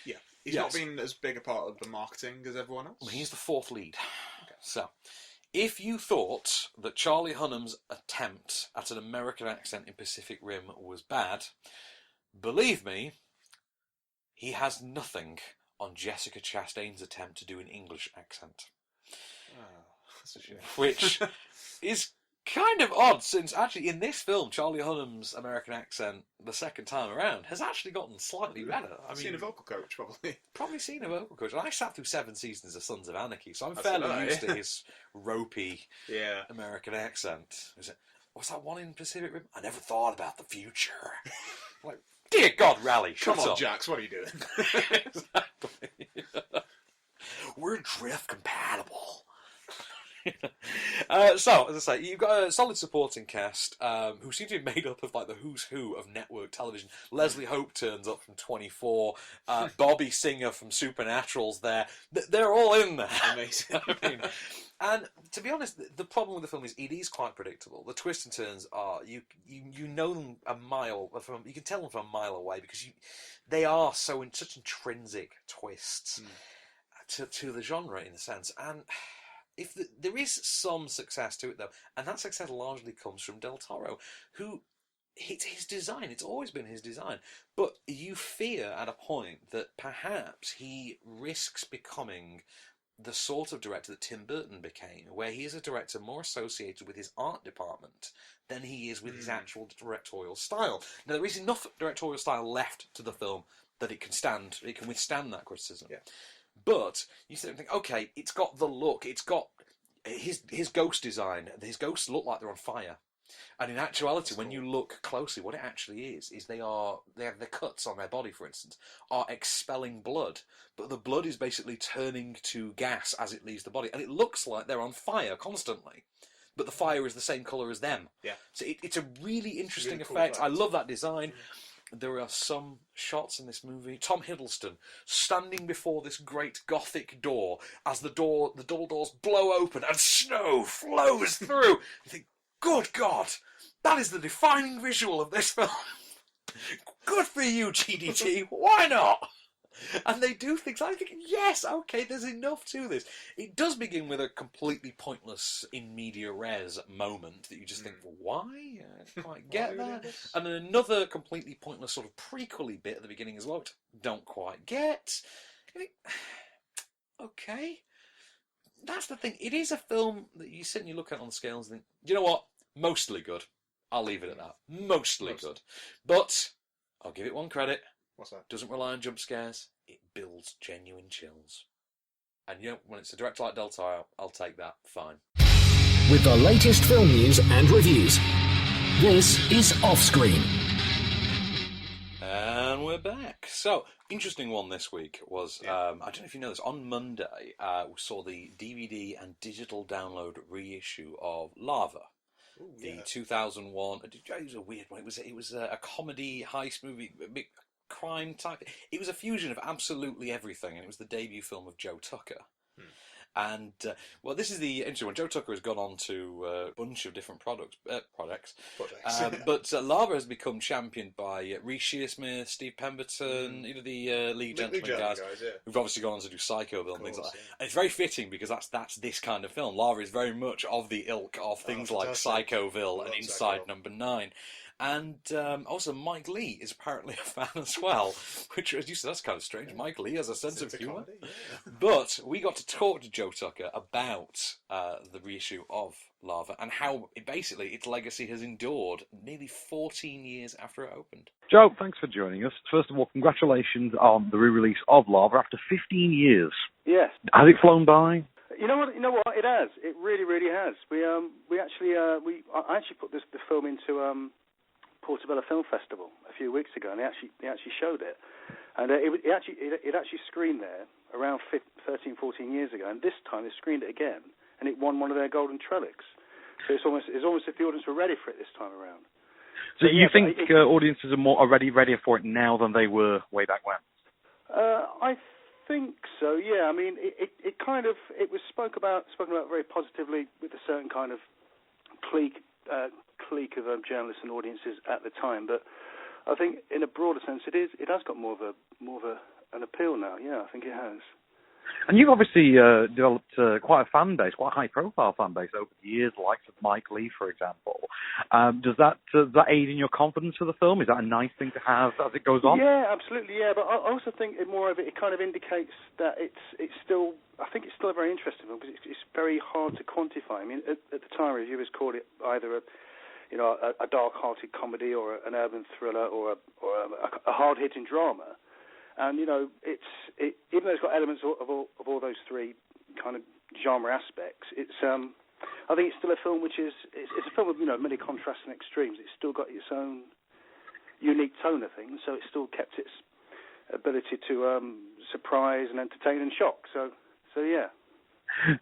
Yeah. He's not been as big a part of the marketing as everyone else. Well, he's the fourth lead. Okay. So, if you thought that Charlie Hunnam's attempt at an American accent in Pacific Rim was bad, believe me, he has nothing on Jessica Chastain's attempt to do an English accent. Oh, that's a shame. Which is kind of odd, since actually in this film, Charlie Hunnam's American accent, the second time around, has actually gotten slightly better. I mean, seen a vocal coach, probably. Probably seen a vocal coach. And I sat through 7 seasons of Sons of Anarchy, so I'm fairly used to his ropey American accent. What's that one in Pacific Rim? I never thought about the future. Like, dear God, Rally, shut Come on, up. Jax, what are you doing? Exactly. We're drift compatible. So, as I say, you've got a solid supporting cast who seem to be made up of like the who's who of network television. Leslie Hope turns up from 24. Bobby Singer from Supernatural's there. They're all in there. Amazing. I mean, and to be honest, the problem with the film is it is quite predictable. The twists and turns are you know them a mile from. You can tell them from a mile away because they are such intrinsic twists to the genre in a sense. And there is some success to it, though, and that success largely comes from Del Toro, who, it's his design, it's always been his design, but you fear at a point that perhaps he risks becoming the sort of director that Tim Burton became, where he is a director more associated with his art department than he is with his actual directorial style. Now, there is enough directorial style left to the film that it can withstand that criticism. Yeah. But you sit and think, okay, it's got the look, it's got his ghost design. His ghosts look like they're on fire, and in actuality, when you look closely, what it actually is they have the cuts on their body, for instance, are expelling blood, but the blood is basically turning to gas as it leaves the body, and it looks like they're on fire constantly. But the fire is the same colour as them. Yeah. So it's a really interesting really cool effect. I effect. love that design. There are some shots in this movie. Tom Hiddleston standing before this great Gothic door as the double doors blow open and snow flows through. You think, good God, that is the defining visual of this film. Good for you, GDT. Why not? And they do things. I think, yes, okay, there's enough to this. It does begin with a completely pointless in media res moment that you just think, well, why? I don't quite get that. And then another completely pointless sort of prequel-y bit at the beginning as well, which I don't quite get. You think, okay. That's the thing. It is a film that you sit and you look at on the scales and think, you know what? Mostly good. I'll leave it at that. Mostly good. But I'll give it one credit. What's that? Doesn't rely on jump scares. It builds genuine chills. And you know, when it's a director like Del Toro, I'll take that. Fine. With the latest film news and reviews, this is OffScreen. And we're back. So, interesting one this week was, I don't know if you know this, on Monday we saw the DVD and digital download reissue of Lava. Ooh, the 2001, it was a weird one. It was a comedy heist movie, a big crime type. It was a fusion of absolutely everything, and it was the debut film of Joe Tucker. And, well, this is the interesting one. Joe Tucker has gone on to a bunch of different projects. But Lava has become championed by Reece Shearsmith, Steve Pemberton, the League of Gentlemen guys, who've obviously gone on to do Psychoville and things like that. And it's very fitting because that's this kind of film. Lava is very much of the ilk of things like Psychoville and Inside Number 9. And also Mike Leigh is apparently a fan as well, which, as you said, that's kind of strange. Mike Leigh has a sense of humour. But we got to talk to Joe Tucker about the reissue of Lava and how basically its legacy has endured nearly 14 years after it opened. Joe, thanks for joining us. First of all, congratulations on the re-release of Lava after 15 years. Yes. Has it flown by? You know what? It has. It really, really has. I actually put the film into Portobello Film Festival a few weeks ago, and they actually showed it, and it actually screened there around 13, 14 years ago, and this time they screened it again, and it won one of their Golden Trellics. So it's almost as if the audience were ready for it this time around. So you think audiences are more already ready for it now than they were way back when? I think so. Yeah. I mean, it was spoken about very positively with a certain kind of clique of journalists and audiences at the time, but I think in a broader sense it has got more of an appeal now. Yeah, I think it has. And you've obviously developed quite a fan base, quite a high-profile fan base over the years, the likes of Mike Leigh, for example. Does that aid in your confidence for the film? Is that a nice thing to have as it goes on? Yeah, absolutely. Yeah, but I also think it kind of indicates that it's still a very interesting film because it's very hard to quantify. I mean, at the time, reviewers called it either a dark-hearted comedy or an urban thriller or a hard-hitting drama. And even though it's got elements of all those three kind of genre aspects, I think it's still a film which is it's a film with many contrasts and extremes. It's still got its own unique tone of things, so it's still kept its ability to surprise and entertain and shock. So yeah.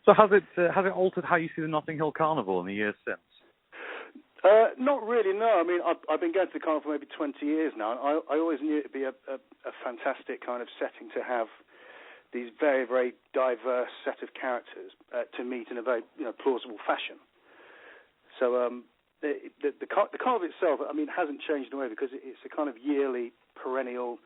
So has it altered how you see the Notting Hill Carnival in the years since? Not really, no. I mean, I've been going to the carnival for maybe 20 years now, and I always knew it would be a fantastic kind of setting to have these very, very diverse set of characters to meet in a very plausible fashion. So the carnival itself, I mean, hasn't changed in a way because it's a kind of yearly, perennial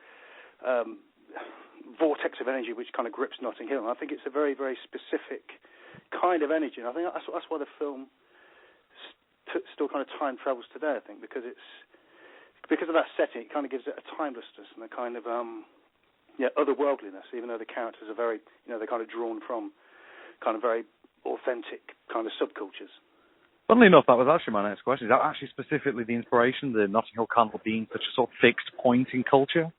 vortex of energy which kind of grips Notting Hill. And I think it's a very, very specific kind of energy, and I think that's why the film still kind of time travels today, I think, because of that setting, it kind of gives it a timelessness and a kind of otherworldliness, even though the characters are very, they're kind of drawn from kind of very authentic kind of subcultures. Funnily enough, that was actually my next question. Is that actually specifically the inspiration, the Notting Hill Carnival being such a sort of fixed point in culture?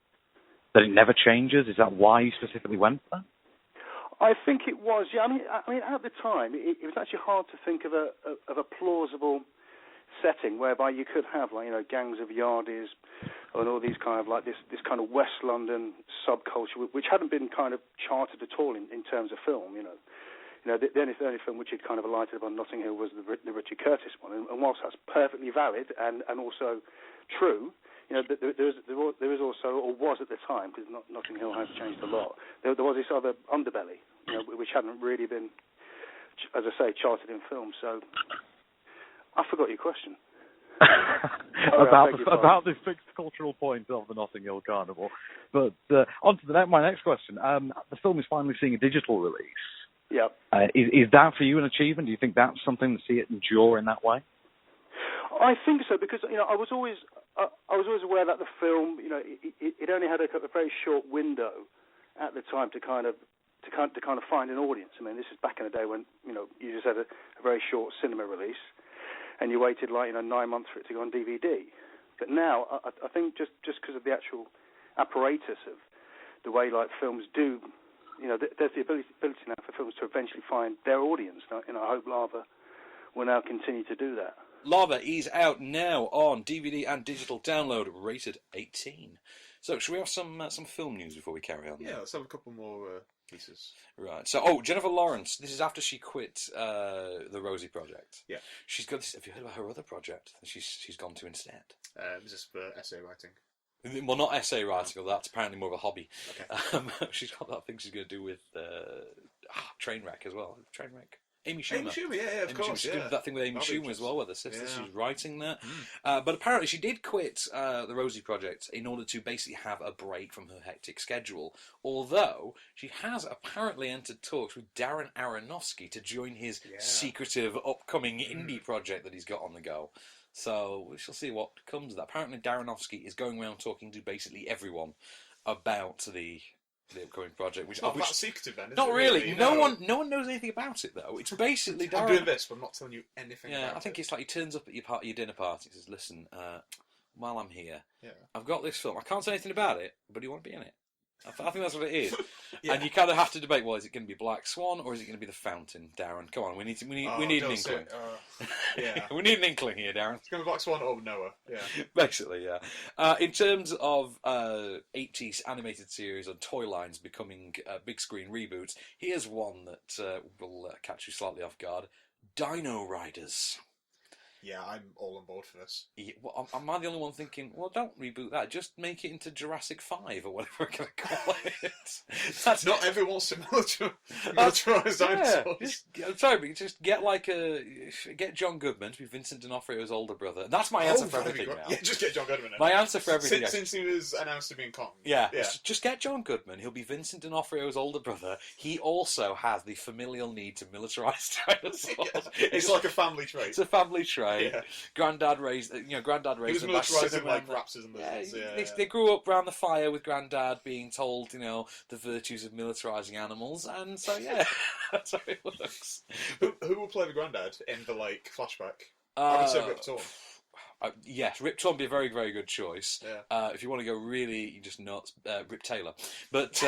That it never changes? Is that why you specifically went for that? I think it was, yeah. I mean, at the time, it was actually hard to think of a plausible setting whereby you could have gangs of yardies and all these kind of this kind of West London subculture which hadn't been kind of charted at all in terms of film. The only film which had kind of alighted upon Notting Hill was the Richard Curtis one, and whilst that's perfectly valid and also true, there is also, or was at the time, because Notting Hill has changed a lot. There was this other underbelly, which hadn't really been, as I say, charted in film. So I forgot your question. about the fixed cultural point of the Notting Hill Carnival. But on to my next question. The film is finally seeing a digital release. Yeah. Is that for you an achievement? Do you think that's something to see it endure in that way? I think so, because I was always aware that the film, it only had a very short window at the time to kind of find an audience. I mean, this is back in the day when you just had a very short cinema release, and you waited 9 months for it to go on DVD. But now, I think just because of the actual apparatus of the way films do, there's the ability now for films to eventually find their audience. I hope Lava will now continue to do that. Lava is out now on DVD and digital download, rated 18. So, should we have some film news before we carry on? Yeah, let's have a couple more pieces. Right. So, Jennifer Lawrence. This is after she quit the Rosie Project. Yeah. She's got this. Have you heard about her other project that she's gone to instead? Is this for essay writing? Well, not essay writing, although that's apparently more of a hobby. Okay. She's got that thing she's going to do with Trainwreck as well. Trainwreck. Amy Amy Schumer. Schumer, yeah, of course. She did that thing with Amy That'll be Schumer as well, where the sister, Yeah. she's writing that. But apparently she did quit the Rosie Project in order to basically have a break from her hectic schedule. Although she has apparently entered talks with Darren Aronofsky to join his secretive upcoming indie project that he's got on the go. So we shall see what comes of that. Apparently Darren Aronofsky is going around talking to basically everyone about the upcoming project. Which, Not that secretive then, is not it, really. No. No one knows anything about it though. It's basically I'm Darren. doing this, but I'm not telling you anything Yeah, about I think it's like he turns up at your dinner party and says, "Listen, while I'm here, Yeah. I've got this film. I can't say anything about it, but do you want to be in it?" I think that's what it is. Yeah. And you kind of have to debate: well, is it going to be Black Swan or is it going to be The Fountain? Darren, come on, we need an don't say inkling. it. Yeah. We need an inkling here, Darren. It's going to be Black Swan or Noah. Yeah. Basically, yeah. In terms of 80s animated series and toy lines becoming big screen reboots, here's one that will catch you slightly off guard: Dino Riders. Yeah, I'm all on board for this. Yeah, well, am I the only one thinking, well, don't reboot that, just make it into Jurassic 5 or whatever we're going to call it? That's Not everyone wants to militarise dinosaurs. I'm sorry, but just get get John Goodman to be Vincent D'Onofrio's older brother. That's my answer for everything now. Yeah, just get John Goodman in. My answer for everything. Since he was announced to be in Kong. Yeah. Just get John Goodman. He'll be Vincent D'Onofrio's older brother. He also has the familial need to militarise dinosaurs. It's like a family trait. It's a family trait. Yeah. Granddad raised He them was by militarising sitting like around raptors and lizards. They grew up round the fire with Granddad being told, the virtues of militarising animals, and so that's how it works. Who will play the Granddad in the flashback? I would say Rip Torn. Yes, Rip Torn would be a very, very good choice. Yeah. If you want to go really just nuts, Rip Taylor. But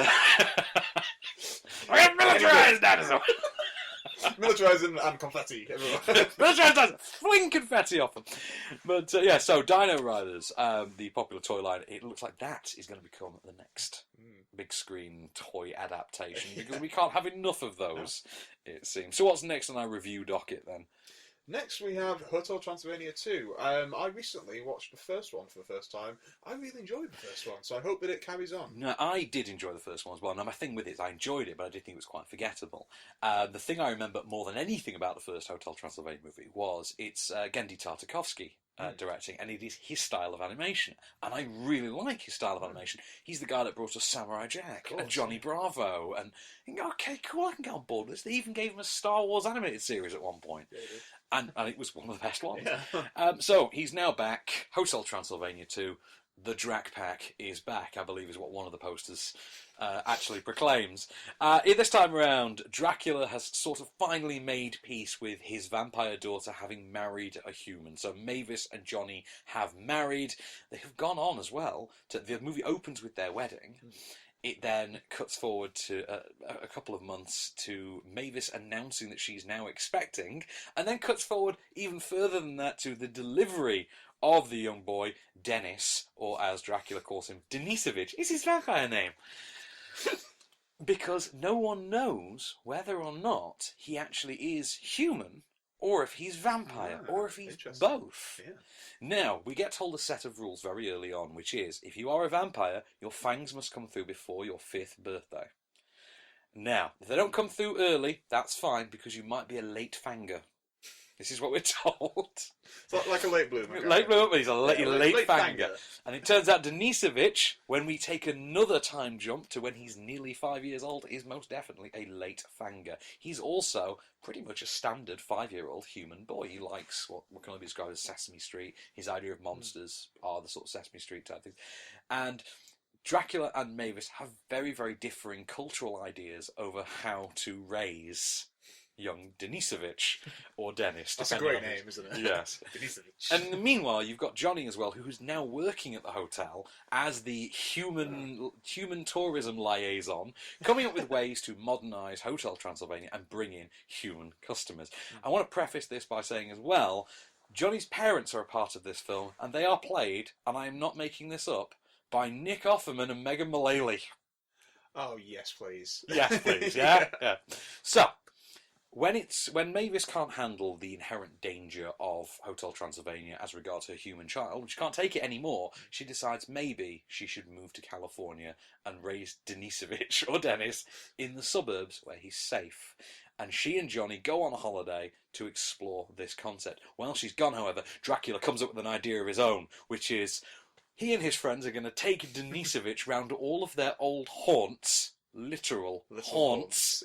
I am militarised dinosaur. Militarising and confetti everywhere. Militarised dinosaur. Fling confetti off them. But so Dino Riders, the popular toy line, it looks like that is going to become the next big screen toy adaptation because we can't have enough of those, it seems. So what's next on our review docket then? Next we have Hotel Transylvania 2. I recently watched the first one for the first time. I really enjoyed the first one, so I hope that it carries on. No, I did enjoy the first one as well. Now, my thing with it is I enjoyed it, but I did think it was quite forgettable. The thing I remember more than anything about the first Hotel Transylvania movie was it's Genndy Tartakovsky directing, and it is his style of animation. And I really like his style of animation. He's the guy that brought us Samurai Jack and Johnny Bravo. And you go, okay, cool, I can get on board with this. They even gave him a Star Wars animated series at one point. Yeah, and it was one of the best ones. Yeah. So he's now back. Hotel Transylvania 2. The Drac Pack is back, I believe, is what one of the posters actually proclaims. This time around, Dracula has sort of finally made peace with his vampire daughter having married a human. So Mavis and Johnny have married. They have gone on as well. The movie opens with their wedding. It then cuts forward to a couple of months to Mavis announcing that she's now expecting, and then cuts forward even further than that to the delivery of the young boy, Dennis, or as Dracula calls him, Denisovich, is his vampire name. Because no one knows whether or not he actually is human, or if he's vampire, or if he's both. Yeah. Now, we get told a set of rules very early on, which is, if you are a vampire, your fangs must come through before your 5th birthday. Now, if they don't come through early, that's fine, because you might be a late fanger. This is what we're told. It's like a late bloomer. Late bloomer, he's a late late fanger. fanger. And it turns out Denisovich, when we take another time jump to when he's nearly 5 years old, is most definitely a late fanger. He's also pretty much a standard 5-year-old human boy. He likes what can only be described as Sesame Street. His idea of monsters are the sort of Sesame Street type things. And Dracula and Mavis have very, very differing cultural ideas over how to raise young Denisovich, or Dennis. That's a great name, isn't it? Yes. Denisovich. And meanwhile, you've got Johnny as well, who's now working at the hotel as the human tourism liaison, coming up with ways to modernise Hotel Transylvania and bring in human customers. I want to preface this by saying as well, Johnny's parents are a part of this film, and they are played, and I am not making this up, by Nick Offerman and Megan Mullally. Oh, yes, please. Yes, please, yeah. So, when Mavis can't handle the inherent danger of Hotel Transylvania as regards her human child, she can't take it anymore, she decides maybe she should move to California and raise Denisovich, or Dennis, in the suburbs where he's safe. And she and Johnny go on a holiday to explore this concept. While she's gone, however, Dracula comes up with an idea of his own, which is he and his friends are going to take Denisovich round all of their old haunts, literal haunts,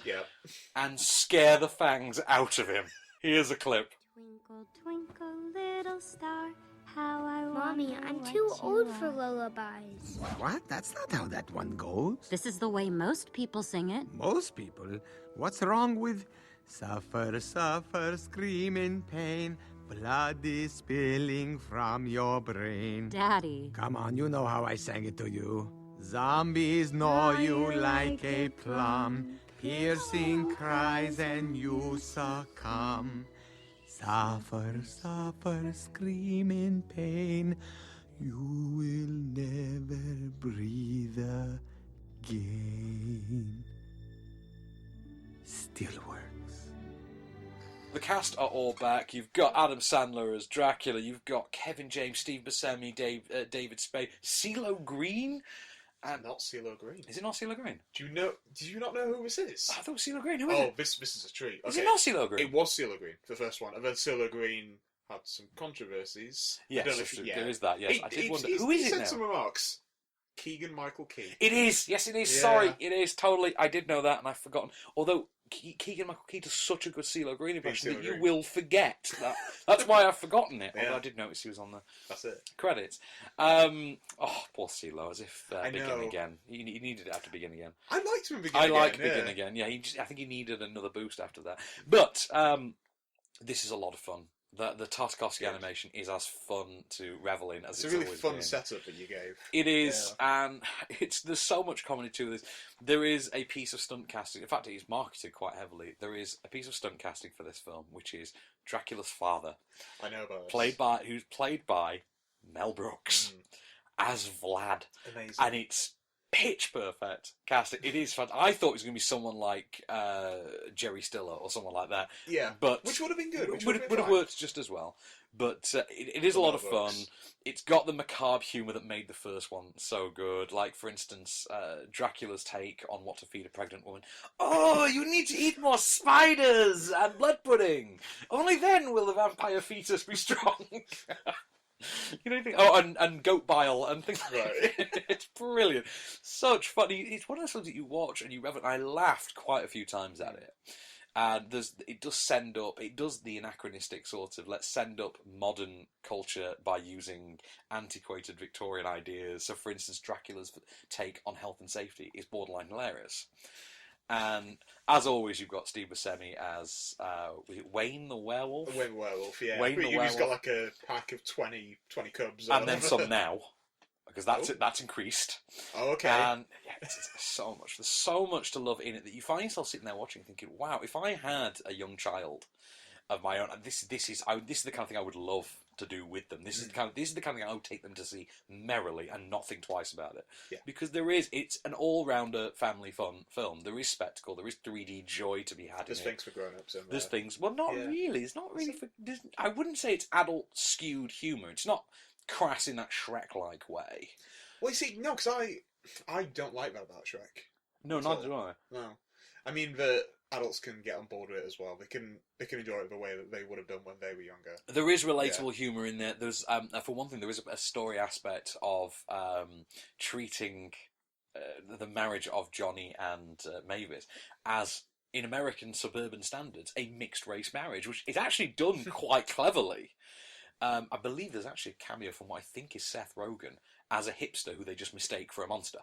and scare the fangs out of him. Here's a clip. Twinkle, twinkle, little star, how I Mommy, I'm too old for lullabies. What? That's not how that one goes. This is the way most people sing it. Most people? What's wrong with suffer, suffer, scream in pain, blood is spilling from your brain? Daddy. Come on, you know how I sang it to you. Zombies gnaw you like a plum, piercing cries and you succumb. Suffer, suffer, scream in pain, you will never breathe again. Still works. The cast are all back. You've got Adam Sandler as Dracula. You've got Kevin James, Steve Buscemi, David Spade, CeeLo Green. Not CeeLo Green. Is it not CeeLo Green? Did you not know who this is? I thought it was CeeLo Green. Who is it? This is a treat. Is it not CeeLo Green? It was CeeLo Green, the first one. And then CeeLo Green had some controversies. Yes, there is that. Yes, I did wonder. Who he is it sent now? some remarks. Keegan-Michael Key. It is. Yes, it is. Yeah. Sorry, it is. Totally. I did know that, and I've forgotten. Although Keegan-Michael Key does such a good CeeLo Green impression that you will forget that. That's why I've forgotten it. Although I did notice he was on the credits. Poor CeeLo, as if Begin Again. He needed it after Begin Again. I liked him in Begin Again. I like Begin Again. Yeah, I think he needed another boost after that. But this is a lot of fun. The Tartakovsky animation is as fun to revel in as it's a really always fun been. setup that you gave. It is, and there's so much comedy to this. There is a piece of stunt casting. In fact, it is marketed quite heavily. There is a piece of stunt casting for this film, which is Dracula's father. I know about it. Who's played by Mel Brooks as Vlad. Amazing. And it's pitch perfect casting. It is fun. I thought it was going to be someone like Jerry Stiller or someone like that. Yeah, but which would have been good. Would have worked just as well. But it is a lot of fun. It's got the macabre humour that made the first one so good. Like, for instance, Dracula's take on what to feed a pregnant woman. Oh, you need to eat more spiders and blood pudding. Only then will the vampire fetus be strong. You know, and goat bile and things like that. It's brilliant. Such fun. It's one of those films that you watch and you revel. I laughed quite a few times at it. And it does the anachronistic sort of, let's send up modern culture by using antiquated Victorian ideas. So, for instance, Dracula's take on health and safety is borderline hilarious. And as always, you've got Steve Buscemi as Wayne the werewolf. Wayne the werewolf, yeah. Wayne the He's werewolf. got like a pack of 20 cubs. And then some now, because that's increased. Oh, okay. And yeah, it's so much. There's so much to love in it that you find yourself sitting there watching, thinking, "Wow, if I had a young child of my own, this is the kind of thing I would love to do with them. This is the kind of thing I would take them to see merrily and not think twice about it. Yeah. Because it's an all-rounder family fun film. There is spectacle. There is 3D joy to be had. There's things for grown-ups in there. There's things. Well, not really. It's not really for. I wouldn't say it's adult skewed humour. It's not crass in that Shrek-like way. Well, you see, no, because I don't like that about Shrek. No, neither do I. No, I mean the adults can get on board with it as well. They can enjoy it the way that they would have done when they were younger. There is relatable humour in there. There's for one thing, there is a story aspect of treating the marriage of Johnny and Mavis as, in American suburban standards, a mixed race marriage, which is actually done quite cleverly. I believe there's actually a cameo from what I think is Seth Rogen as a hipster who they just mistake for a monster,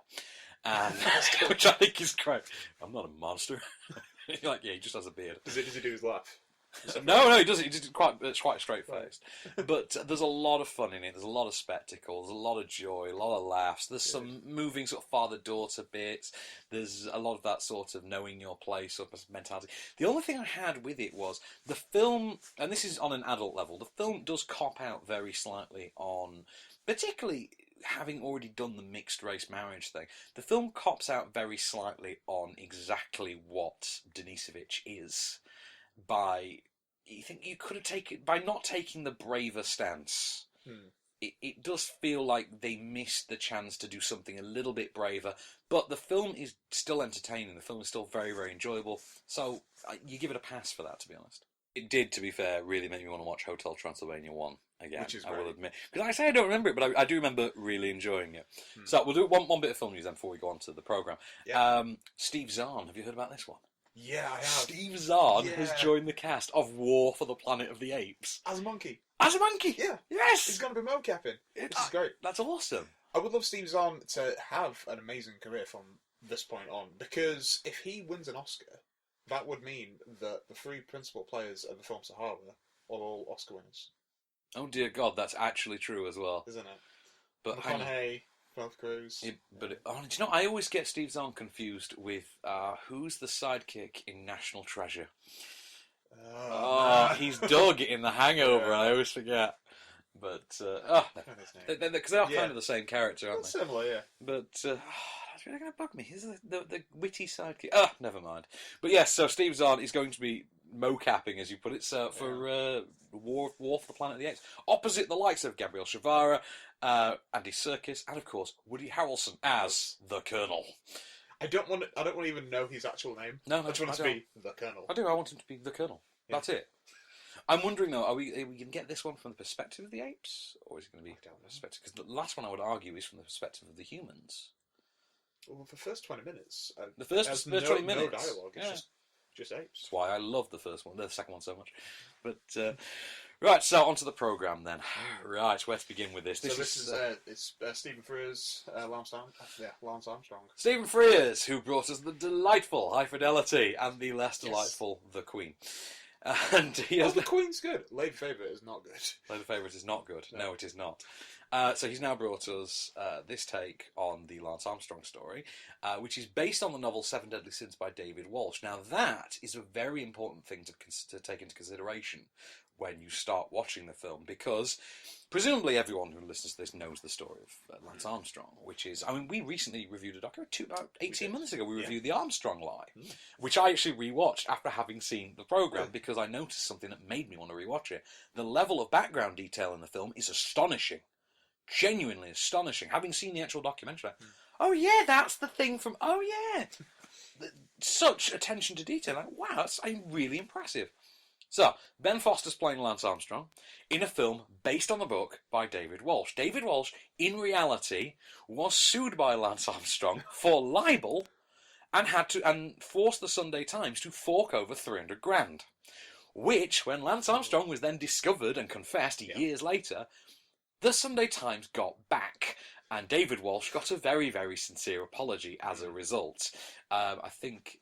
which I think is great. I'm not a monster. You're like, yeah, he just has a beard. Does he do his laugh? No, he doesn't. It's quite straight-faced. But there's a lot of fun in it. There's a lot of spectacle. There's a lot of joy, a lot of laughs. There's some moving sort of father-daughter bits. There's a lot of that sort of knowing your place sort of mentality. The only thing I had with it was the film, and this is on an adult level, the film does cop out very slightly on, particularly having already done the mixed race marriage thing, the film cops out very slightly on exactly what Denisovich is. you think you could have taken, by not taking the braver stance, it does feel like they missed the chance to do something a little bit braver, but the film is still entertaining, the film is still very, very enjoyable, so you give it a pass for that, to be honest. It did, to be fair, really make me want to watch Hotel Transylvania 1 again, Which is I great. will admit. Because I say I don't remember it, but I do remember really enjoying it. So we'll do one bit of film news then before we go on to the programme. Yeah. Steve Zahn, have you heard about this one? Yeah, I have. Steve Zahn has joined the cast of War for the Planet of the Apes. As a monkey. As a monkey? Yeah. Yes! He's going to be mocapping. This is great. That's awesome. I would love Steve Zahn to have an amazing career from this point on, because if he wins an Oscar, that would mean that the three principal players of the film Sahara are all Oscar winners. Oh dear God, that's actually true as well. Isn't it? But McConaughey, Penelope Cruz. do you know, I always get Steve Zahn confused with who's the sidekick in National Treasure? He's Doug in The Hangover, and I always forget. But because they are kind of the same character, aren't they? Similar, yeah. But that's really going to bug me. He's the witty sidekick. Never mind. But yes, so Steve Zahn is going to be mocapping, as you put it, for War for the Planet of the Apes, opposite the likes of Gabriel Shavara, Andy Serkis, and of course Woody Harrelson as the Colonel. I don't want to even know his actual name. No, I just want him to be the Colonel. I do. I want him to be the Colonel. Yeah. That's it. I'm wondering though, are we going to get this one from the perspective of the apes, or is it going to be from the perspective? Because the last one I would argue is from the perspective of the humans. Well, the first 20 minutes. The first 20 minutes. No dialogue. It's just apes. That's why I love the first one, the second one so much. But right, so onto the programme then. Right, where to begin with this? This is it's Stephen Frears, Lance Armstrong. Stephen Frears, who brought us the delightful High Fidelity and the less delightful The Queen. And he has The Queen's good. Lady Favourite is not good. Lady Favourite is not good. No, it is not. So he's now brought us this take on the Lance Armstrong story, which is based on the novel Seven Deadly Sins by David Walsh. Now that is a very important thing to take into consideration when you start watching the film, because presumably everyone who listens to this knows the story of Lance Armstrong, which is, I mean, we recently reviewed a documentary about 18 months ago. We reviewed The Armstrong Lie, which I actually rewatched after having seen the programme, because I noticed something that made me want to rewatch it. The level of background detail in the film is astonishing. Genuinely astonishing. Having seen the actual documentary, oh yeah, that's the thing from, oh yeah. Such attention to detail. Like, wow, that's really impressive. So, Ben Foster's playing Lance Armstrong in a film based on the book by David Walsh. David Walsh, in reality, was sued by Lance Armstrong for libel and forced the Sunday Times to fork over $300,000. Which, when Lance Armstrong was then discovered and confessed years later, the Sunday Times got back, and David Walsh got a very, very sincere apology as a result. I think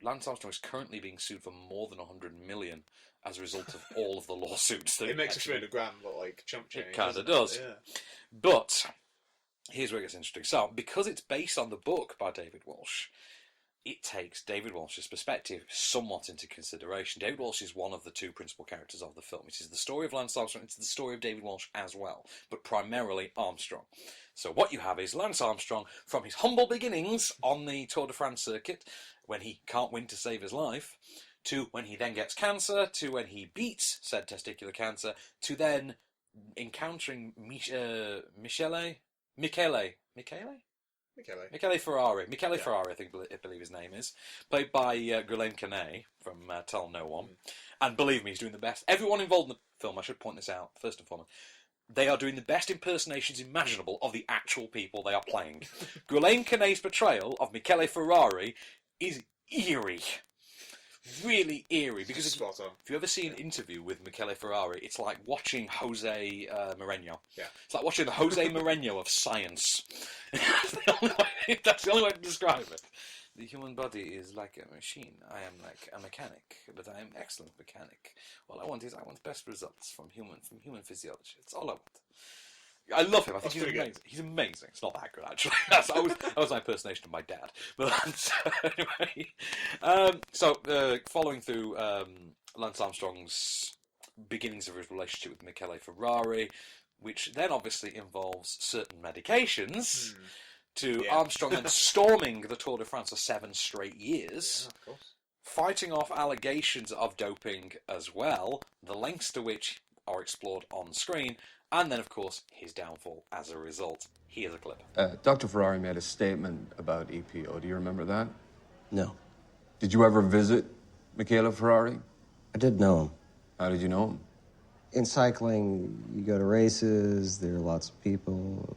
Lance Armstrong is currently being sued for more than $100 million as a result of all of the lawsuits. It makes $300,000 look like chump change. It kind of does. Yeah. But here's where it gets interesting. So, because it's based on the book by David Walsh, it takes David Walsh's perspective somewhat into consideration. David Walsh is one of the two principal characters of the film. It is the story of Lance Armstrong, it's the story of David Walsh as well, but primarily Armstrong. So what you have is Lance Armstrong, from his humble beginnings on the Tour de France circuit, when he can't win to save his life, to when he then gets cancer, to when he beats said testicular cancer, to then encountering Michele Ferrari. Michele Ferrari, I believe his name is. Played by Guillaume Canet from Tell No One. And believe me, he's doing the best. Everyone involved in the film, I should point this out, first and foremost, they are doing the best impersonations imaginable of the actual people they are playing. Guillaume Canet's portrayal of Michele Ferrari is eerie. Really eerie, because if you ever see an interview with Michele Ferrari, it's like watching Jose Mourinho. Yeah. It's like watching the Jose Mourinho of science. That's the only way to describe it. The human body is like a machine. I am like a mechanic, but I am an excellent mechanic. All I want best results from human physiology. That's all I want. I love him. I think he's amazing. He's amazing. It's not that good, actually. That was my impersonation of my dad. But anyway, following through Lance Armstrong's beginnings of his relationship with Michele Ferrari, which then obviously involves certain medications, to Armstrong then storming the Tour de France for 7 straight years. Yeah, of course. fighting off allegations of doping as well, the lengths to which are explored on screen, and then, of course, his downfall as a result. Here's a clip. Dr. Ferrari made a statement about EPO. Do you remember that? No. Did you ever visit Michele Ferrari? I did know him. How did you know him? In cycling, you go to races, there are lots of people,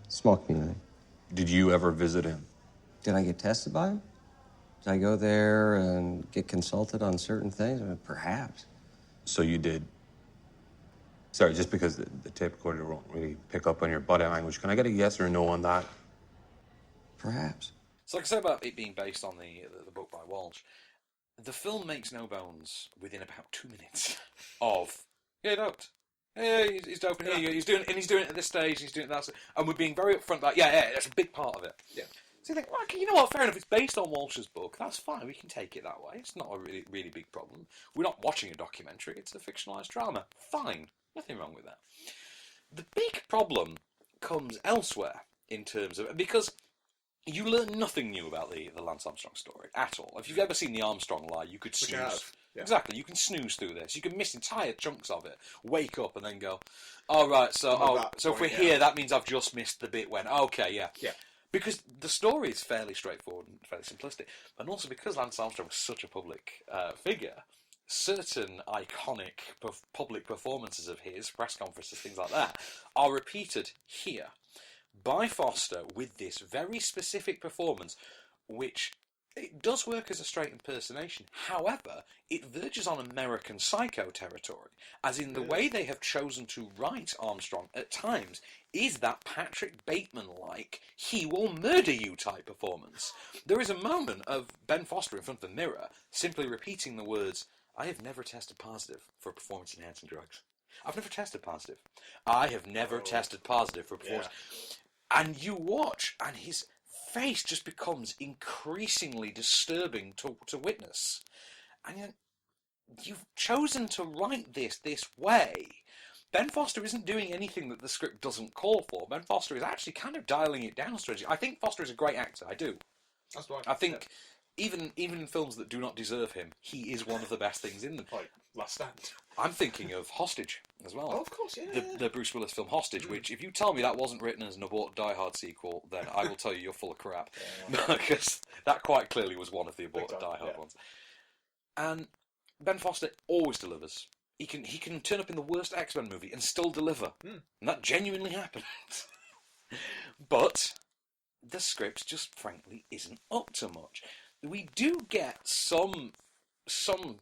small community. Did you ever visit him? Did I get tested by him? Did I go there and get consulted on certain things? Perhaps. So you did. Sorry, just because the tape recorder won't really pick up on your body language. Can I get a yes or a no on that? Perhaps. So like I said about it being based on the book by Walsh, the film makes no bones within about 2 minutes of, yeah, he doped. Yeah, he's doping here, he's doing it at this stage, he's doing it at that stage. And we're being very upfront about, yeah, that's a big part of it. Yeah. So you think, well, you know what, fair enough, it's based on Walsh's book, that's fine, we can take it that way. It's not a really, really big problem. We're not watching a documentary, it's a fictionalised drama. Fine, nothing wrong with that. The big problem comes elsewhere in terms of, because you learn nothing new about the Lance Armstrong story at all. If you've ever seen the Armstrong lie, you could snooze. Which I have, yeah. Exactly, you can snooze through this. You can miss entire chunks of it, wake up and then go, oh, right, so if we're here, that means I've just missed the bit when, okay, yeah. Yeah. Because the story is fairly straightforward and fairly simplistic, and also because Lance Armstrong was such a public figure, certain iconic public performances of his, press conferences, things like that, are repeated here by Foster with this very specific performance, which it does work as a straight impersonation. However, it verges on American Psycho territory, as in the way they have chosen to write Armstrong at times is that Patrick Bateman-like, he will murder you type performance. There is a moment of Ben Foster in front of the mirror simply repeating the words, I have never tested positive for performance-enhancing drugs. I've never tested positive. I have never tested positive for performance. Yeah. And you watch, and his face just becomes increasingly disturbing to witness. And you've chosen to write this way. Ben Foster isn't doing anything that the script doesn't call for. Ben Foster is actually kind of dialing it down strangely. I think Foster is a great actor. I do. That's right. I think even in films that do not deserve him, he is one of the best things in them. Like Last Stand. I'm thinking of Hostage as well. Oh, of course, yeah. The Bruce Willis film Hostage, which if you tell me that wasn't written as an aborted Die Hard sequel, then I will tell you you're full of crap. Because that quite clearly was one of the aborted Die Hard ones. And Ben Foster always delivers. He can turn up in the worst X-Men movie and still deliver. And that genuinely happens. But the script just frankly isn't up to much. We do get some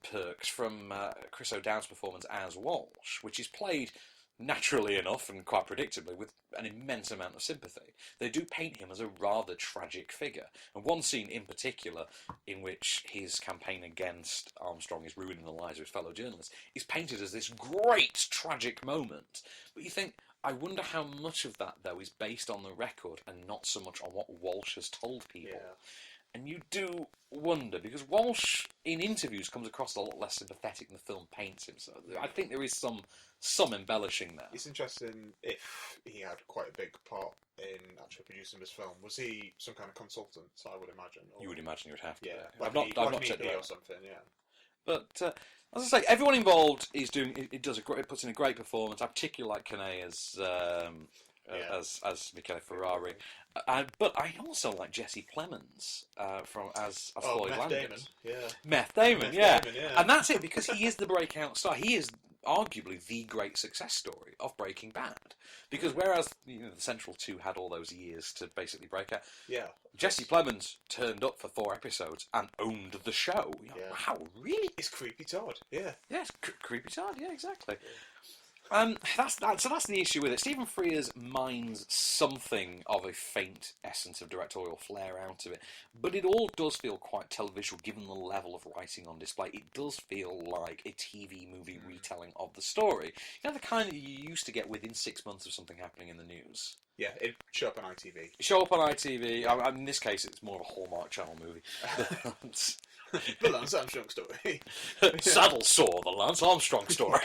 perks from Chris O'Dowd's performance as Walsh, which is played naturally enough and quite predictably with an immense amount of sympathy. They do paint him as a rather tragic figure. And one scene in particular in which his campaign against Armstrong is ruining the lives of his fellow journalists is painted as this great tragic moment. But you think, I wonder how much of that, though, is based on the record and not so much on what Walsh has told people. Yeah. And you do wonder, because Walsh, in interviews, comes across a lot less sympathetic than the film paints him. So I think there is some embellishing there. It's interesting if he had quite a big part in actually producing this film. Was he some kind of consultant, I would imagine? Or... You would imagine you would have to. Yeah, I've not checked it out. Or something, yeah. But as I say, everyone involved is doing. It puts in a great performance. I particularly like Kane as Michele Ferrari, but I also like Jesse Plemons as Floyd Landis. Meth Damon, yeah. And that's it, because he is the breakout star. He is arguably the great success story of Breaking Bad, because whereas the Central 2 had all those years to basically break out, Jesse Plemons turned up for 4 episodes and owned the show. Wow, really? It's Creepy Todd, yeah. Yes, Creepy Todd, yeah, exactly. That's the issue with it. Stephen Frears mines something of a faint essence of directorial flair out of it, but it all does feel quite televisual given the level of writing on display. It does feel like a TV movie retelling of the story. You know, the kind that you used to get within 6 months of something happening in the news. Yeah, it'd show up on ITV. Show up on ITV. In this case, it's more of a Hallmark Channel movie. The Lance Armstrong story. Saddle Saw, the Lance Armstrong story.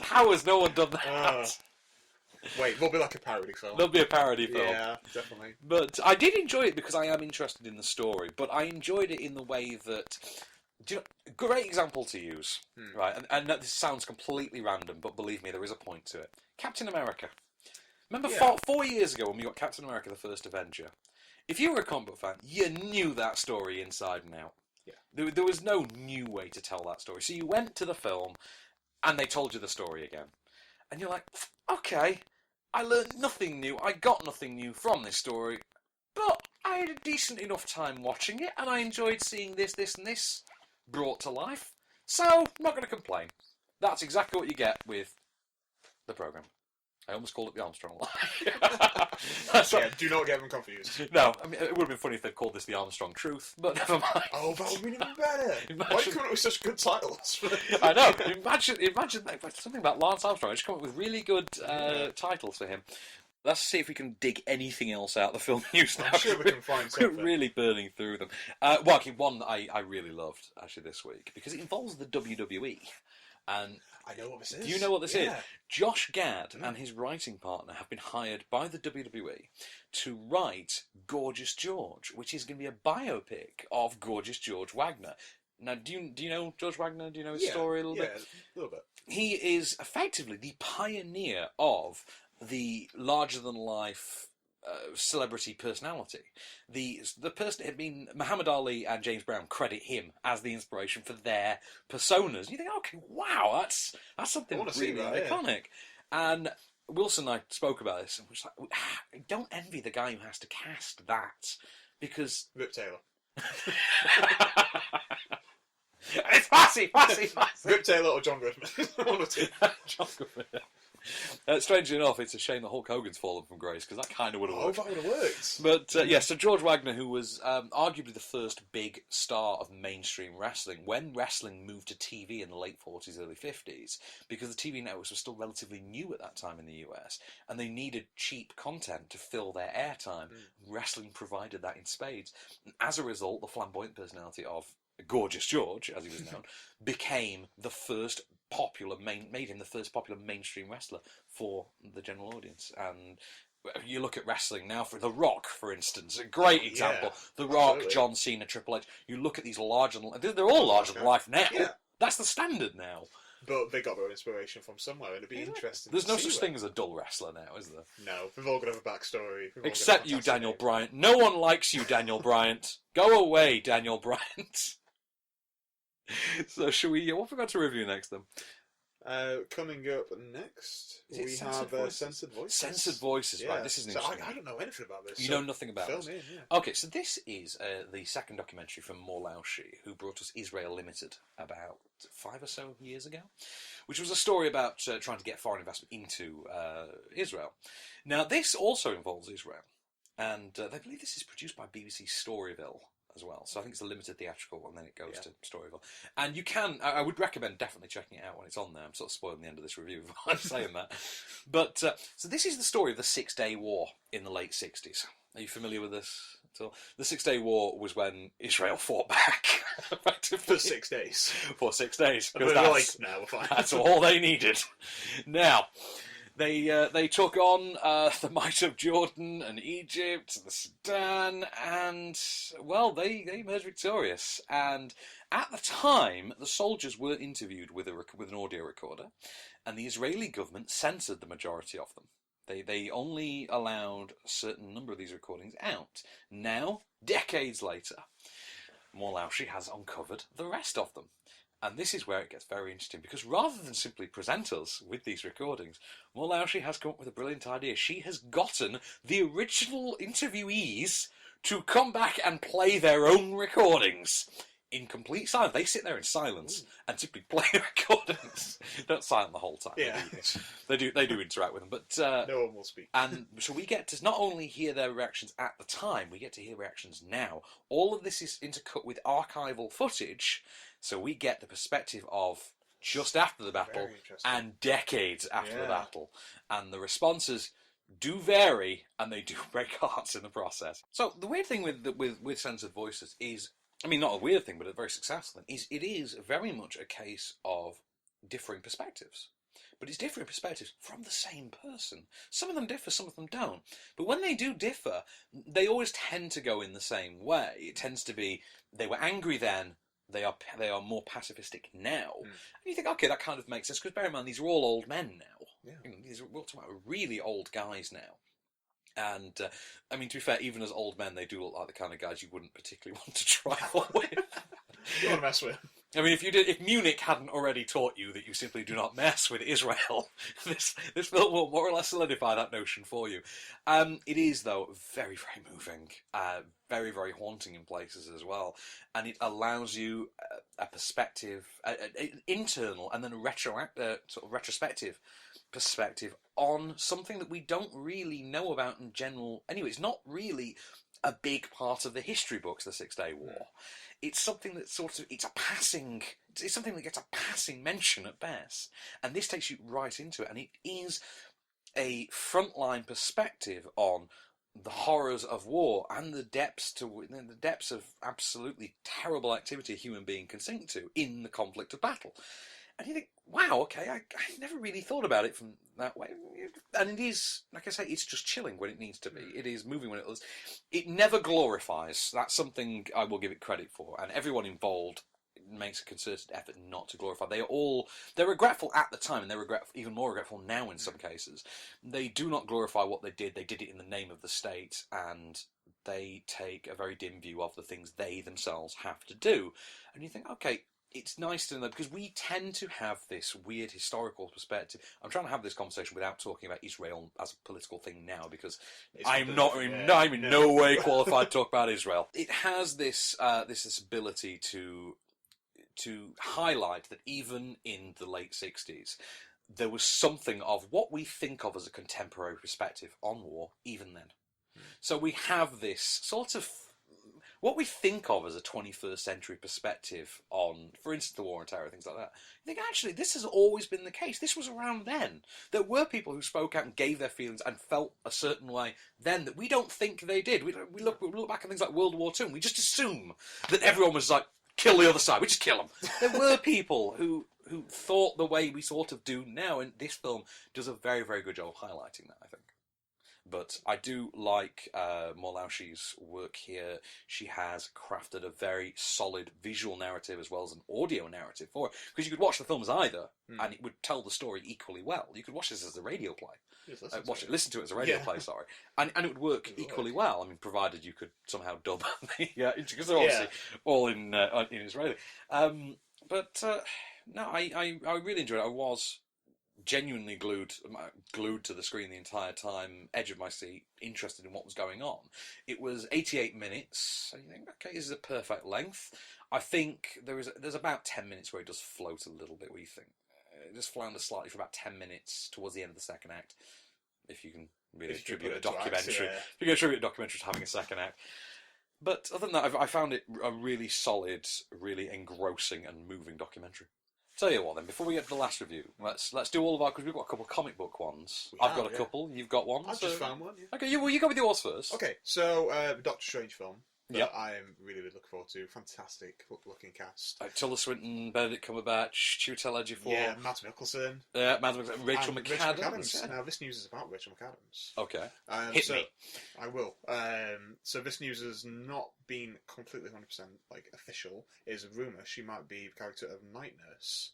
How has no one done that? Wait, there'll be like a parody film. There'll be a parody film. Yeah, definitely. But I did enjoy it because I am interested in the story, but I enjoyed it in the way that... great example to use, right? And this sounds completely random, but believe me, there is a point to it. Captain America. Remember 4 years ago when we got Captain America, the First Avenger? If you were a comic book fan, you knew that story inside and out. Yeah. There was no new way to tell that story. So you went to the film, and they told you the story again. And you're like, okay, I learned nothing new, I got nothing new from this story, but I had a decent enough time watching it, and I enjoyed seeing this, and this brought to life. So, I'm not going to complain. That's exactly what you get with the programme. I almost called it the Armstrong line. Do not get them confused. No, I mean, it would have been funny if they'd called this the Armstrong Truth, but never mind. Oh, that would have been even better. Why do you come up with such good titles? I know. Imagine something about Lance Armstrong. I just come up with really good titles for him. Let's see if we can dig anything else out of the film news now. I'm sure we can find something. We're really burning through them. Well, okay, one that I really loved, actually, this week, because it involves the WWE. And I know what this is. Do you know what this is? Josh Gad and his writing partner have been hired by the WWE to write Gorgeous George, which is going to be a biopic of Gorgeous George Wagner. Now, do you know George Wagner? Do you know his story a little bit? Yeah, a little bit. He is effectively the pioneer of the larger-than-life celebrity personality. The person had been Muhammad Ali and James Brown credit him as the inspiration for their personas. And you think, okay, wow, that's something really iconic. And Wilson and I spoke about this, and we was like, I don't envy the guy who has to cast that because Rip Taylor. It's fussy. Rip Taylor or John Goodman. One or two. John Goodman. Strangely enough, it's a shame that Hulk Hogan's fallen from grace, because that kind of would have worked. Oh, that would have worked. But, so George Wagner, who was arguably the first big star of mainstream wrestling, when wrestling moved to TV in the late 40s, early 50s, because the TV networks were still relatively new at that time in the US, and they needed cheap content to fill their airtime. Wrestling provided that in spades. And as a result, the flamboyant personality of Gorgeous George, as he was known, became the first made him the first popular mainstream wrestler for the general audience. And you look at wrestling now, for The Rock, for instance, a great example. The Rock, John Cena, Triple H. You look at these they're all larger than life now. Yeah. That's the standard now. But they got their inspiration from somewhere, and it'd be interesting. There's no such thing as a dull wrestler now, is there? No, we've all got to have a backstory. Except you, Daniel Bryant. No one likes you, Daniel Bryant. Go away, Daniel Bryant. So, what have we got to review next, then? Coming up next, we have Censored Voices. Censored Voices, right. This is interesting. I don't know anything about this. You know nothing about this? Okay, so this is the second documentary from Morlaushi, who brought us Israel Limited about 5 or so years ago, which was a story about trying to get foreign investment into Israel. Now, this also involves Israel, and they believe this is produced by BBC Storyville as well. So I think it's a limited theatrical, and then it goes to Storyville. And you can, I would recommend definitely checking it out when it's on there. I'm sort of spoiling the end of this review if I'm saying that. But, so this is the story of the 6-Day War in the late 60s. Are you familiar with this at all? The 6-Day War was when Israel fought back. For 6 days. For 6 days. Because that's, we're fine. That's all they needed. Now, they took on the might of Jordan and Egypt, the Sudan, and, well, they emerged victorious. And at the time, the soldiers were interviewed with an audio recorder, and the Israeli government censored the majority of them. They only allowed a certain number of these recordings out. Now, decades later, Morlaushi has uncovered the rest of them. And this is where it gets very interesting, because rather than simply present us with these recordings, Morlaushi has come up with a brilliant idea. She has gotten the original interviewees to come back and play their own recordings in complete silence. They sit there in silence and simply play the recordings. They're not silent the whole time. Yeah. They do interact with them, but no one will speak. And so we get to not only hear their reactions at the time, we get to hear reactions now. All of this is intercut with archival footage, so we get the perspective of just after the battle and decades after the battle. And the responses do vary, and they do break hearts in the process. So the weird thing with Censored Voices is, I mean, not a weird thing, but a very successful thing, is it is very much a case of differing perspectives. but it's different perspectives from the same person. Some of them differ, some of them don't. But when they do differ, they always tend to go in the same way. It tends to be, they were angry then, they are more pacifistic now. And you think, okay, that kind of makes sense, because bear in mind, these are all old men now. Yeah. We're talking about really old guys now. And, I mean, to be fair, even as old men, they do look like the kind of guys you wouldn't particularly want to travel with. You want to mess with. I mean, if Munich hadn't already taught you that you simply do not mess with Israel, this film will more or less solidify that notion for you. It is, though, very, very moving, very, very haunting in places as well, and it allows you a perspective, an internal and then a sort of retrospective perspective on something that we don't really know about in general. Anyway, it's not really a big part of the history books, the Six-Day War. It's something that it's something that gets a passing mention at best. And this takes you right into it. And it is a frontline perspective on the horrors of war and the depths of absolutely terrible activity a human being can sink to in the conflict of battle. And you think, wow, okay, I never really thought about it from that way. And it is, like I say, it's just chilling when it needs to be. It is moving when it does. It never glorifies. That's something I will give it credit for. And everyone involved makes a concerted effort not to glorify. They're regretful at the time, and they're even more regretful now in some cases. They do not glorify what they did. They did it in the name of the state, and they take a very dim view of the things they themselves have to do. And you think, okay, it's nice to know, because we tend to have this weird historical perspective. I'm trying to have this conversation without talking about Israel as a political thing now, because I'm in no way qualified to talk about Israel. It has this ability to highlight that even in the late 60s, there was something of what we think of as a contemporary perspective on war, even then. So we have this sort of what we think of as a 21st century perspective on, for instance, the war on terror, things like that. You think, actually, this has always been the case. This was around then. There were people who spoke out and gave their feelings and felt a certain way then that we don't think they did. We look back at things like World War II and we just assume that everyone was like, kill the other side, we just kill them. There were people who thought the way we sort of do now, and this film does a very, very good job of highlighting that, I think. But I do like Morlauschi's work here. She has crafted a very solid visual narrative as well as an audio narrative for it. Because you could watch the film as either, and it would tell the story equally well. You could watch this as a radio play. Listen to it as a radio play, sorry. And it would work equally well. I mean, provided you could somehow dub because they're obviously all in Israeli. But no, I really enjoyed it. I was genuinely glued to the screen the entire time, edge of my seat, interested in what was going on. It was 88 minutes, so you think, okay, this is a perfect length. I think there's about 10 minutes where it does float a little bit, we think. It just flounders slightly for about 10 minutes towards the end of the second act, if you can really attribute a documentary. If you can attribute a documentary to having a second act. But other than that, I found it a really solid, really engrossing and moving documentary. Tell you what then, before we get to the last review, let's do all of our, because we've got a couple of comic book ones. I've got a couple, you've got one. I've just found one, Okay, you go with yours first. Okay, so Doctor Strange film that I'm really, really looking forward to. Fantastic looking cast. Tilda Swinton, Benedict Cumberbatch, Chiwetel Ejiofor. Yeah, Mads Mikkelsen. Rachel McAdams. Now, this news is about Rachel McAdams. Okay. Hit me. I will. So this news has not been completely 100% official. It is a rumour she might be the character of Night Nurse,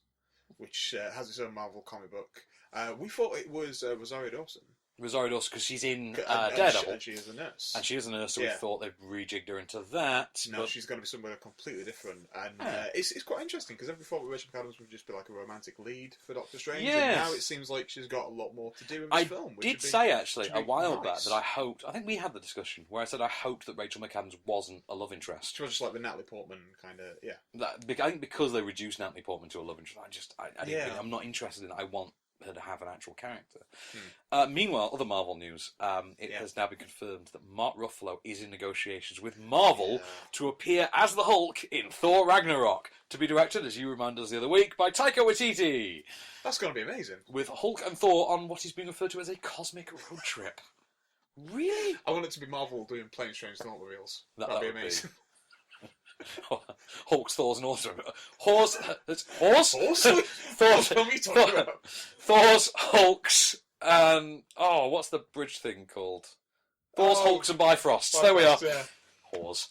which has its own Marvel comic book. We thought it was Rosario Dawson. Rosario Dawson, because she's in Daredevil. And she is a nurse. And she is a nurse, so we thought they'd rejigged her into that. No, she's going to be somewhere completely different. And it's quite interesting, because every thought Rachel McAdams would just be like a romantic lead for Doctor Strange. Yes. And now it seems like she's got a lot more to do in this film. I did say, actually, a while back that I think we had the discussion, where I said I hoped that Rachel McAdams wasn't a love interest. She was just like the Natalie Portman kind of, I think because they reduced Natalie Portman to a love interest, I'm not interested in it. I want her to have an actual character. Meanwhile, other Marvel news, it has now been confirmed that Mark Ruffalo is in negotiations with Marvel to appear as the Hulk in Thor Ragnarok, to be directed, as you reminded us the other week, by Taika Waititi. That's going to be amazing. With Hulk and Thor on what is being referred to as a cosmic road trip. Really? I want it to be Marvel doing Plane Strange and Automobiles. That'd be amazing. Hulk's, Thor's, and Autumn. Horse? Horse? Horse? Thor's, What are you talking about? Thor's, Hulk's, and... Oh, what's the bridge thing called? Thor's, Hulks, and Bifrosts. There we are. Yeah. Whores.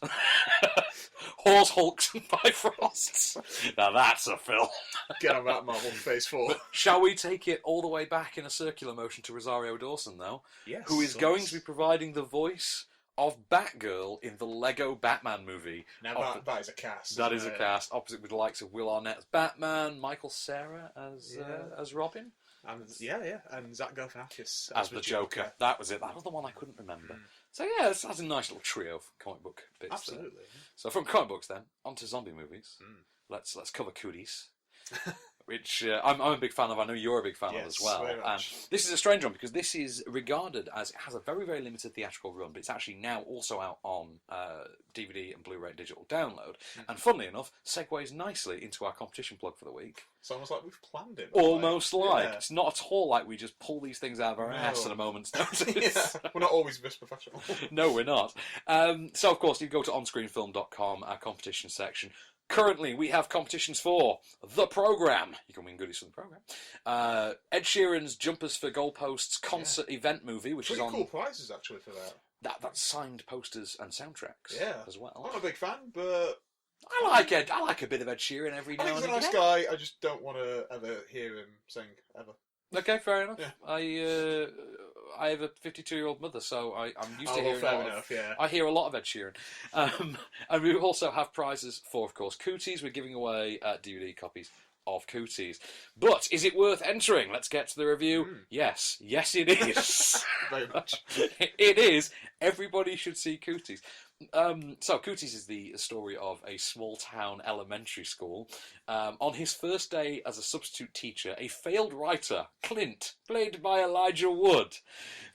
Whores, Hulks, and Bifrosts. Now that's a film. Get on that, Marvel Phase 4. Shall we take it all the way back in a circular motion to Rosario Dawson, though? Yes. Who is going to be providing the voice of Batgirl in the Lego Batman movie. Now that is a cast. That is a cast, opposite with the likes of Will Arnett as Batman, Michael Cera as Robin. And and Zach Galifianakis as the Joker. That was it. That was the one I couldn't remember. So yeah, that's a nice little trio of comic book bits. Absolutely. There. So from comic books then, onto zombie movies. Let's cover Cooties. Which I'm a big fan of. I know you're a big fan of as well. And this is a strange one because this is regarded as it has a very, very limited theatrical run, but it's actually now also out on DVD and Blu-ray digital download. And funnily enough, segues nicely into our competition plug for the week. It's almost like we've planned it. Almost like. Yeah. It's not at all like we just pull these things out of our ass at a moment's notice. We're not always this professional. No, we're not. So, of course, you go to onscreenfilm.com, our competition section. Currently, we have competitions for The Programme. You can win goodies from The Programme. Ed Sheeran's Jumpers for Goalposts concert event movie, which Pretty is on... cool prizes, actually, for that. That's signed posters and soundtracks as well. I'm not a big fan, but... I like Ed. I like a bit of Ed Sheeran every now and again. He's a nice guy. I just don't want to ever hear him sing, ever. Okay, fair enough. Yeah. I have a 52-year-old mother, so I'm used to hearing fair enough, I hear a lot of Ed Sheeran. And we also have prizes for, of course, Cooties. We're giving away DVD copies of Cooties. But is it worth entering? Let's get to the review. Yes. Yes, it is. Very much. It is. Everybody should see Cooties. So Cooties is the story of a small-town elementary school. On his first day as a substitute teacher, a failed writer, Clint, played by Elijah Wood,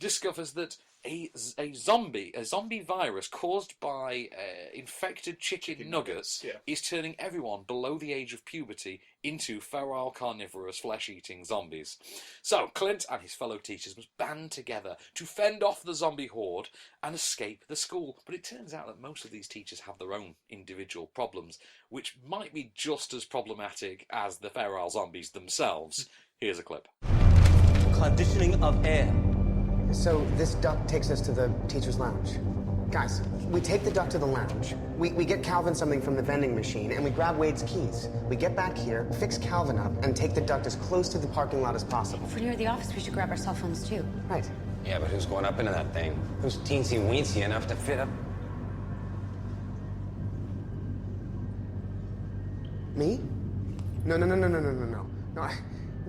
discovers that a zombie virus caused by infected chicken nuggets is turning everyone below the age of puberty into feral carnivorous flesh-eating zombies. So Clint and his fellow teachers must band together to fend off the zombie horde and escape the school. But it turns out that most of these teachers have their own individual problems, which might be just as problematic as the feral zombies themselves. Here's a clip. Conditioning of air. So this duct takes us to the teacher's lounge. Guys, we take the duct to the lounge. We get Calvin something from the vending machine, and we grab Wade's keys. We get back here, fix Calvin up, and take the duct as close to the parking lot as possible. If we're near the office, we should grab our cell phones too. Right. Yeah, but who's going up into that thing? Who's teensy-weensy enough to fit up? Me? No. No,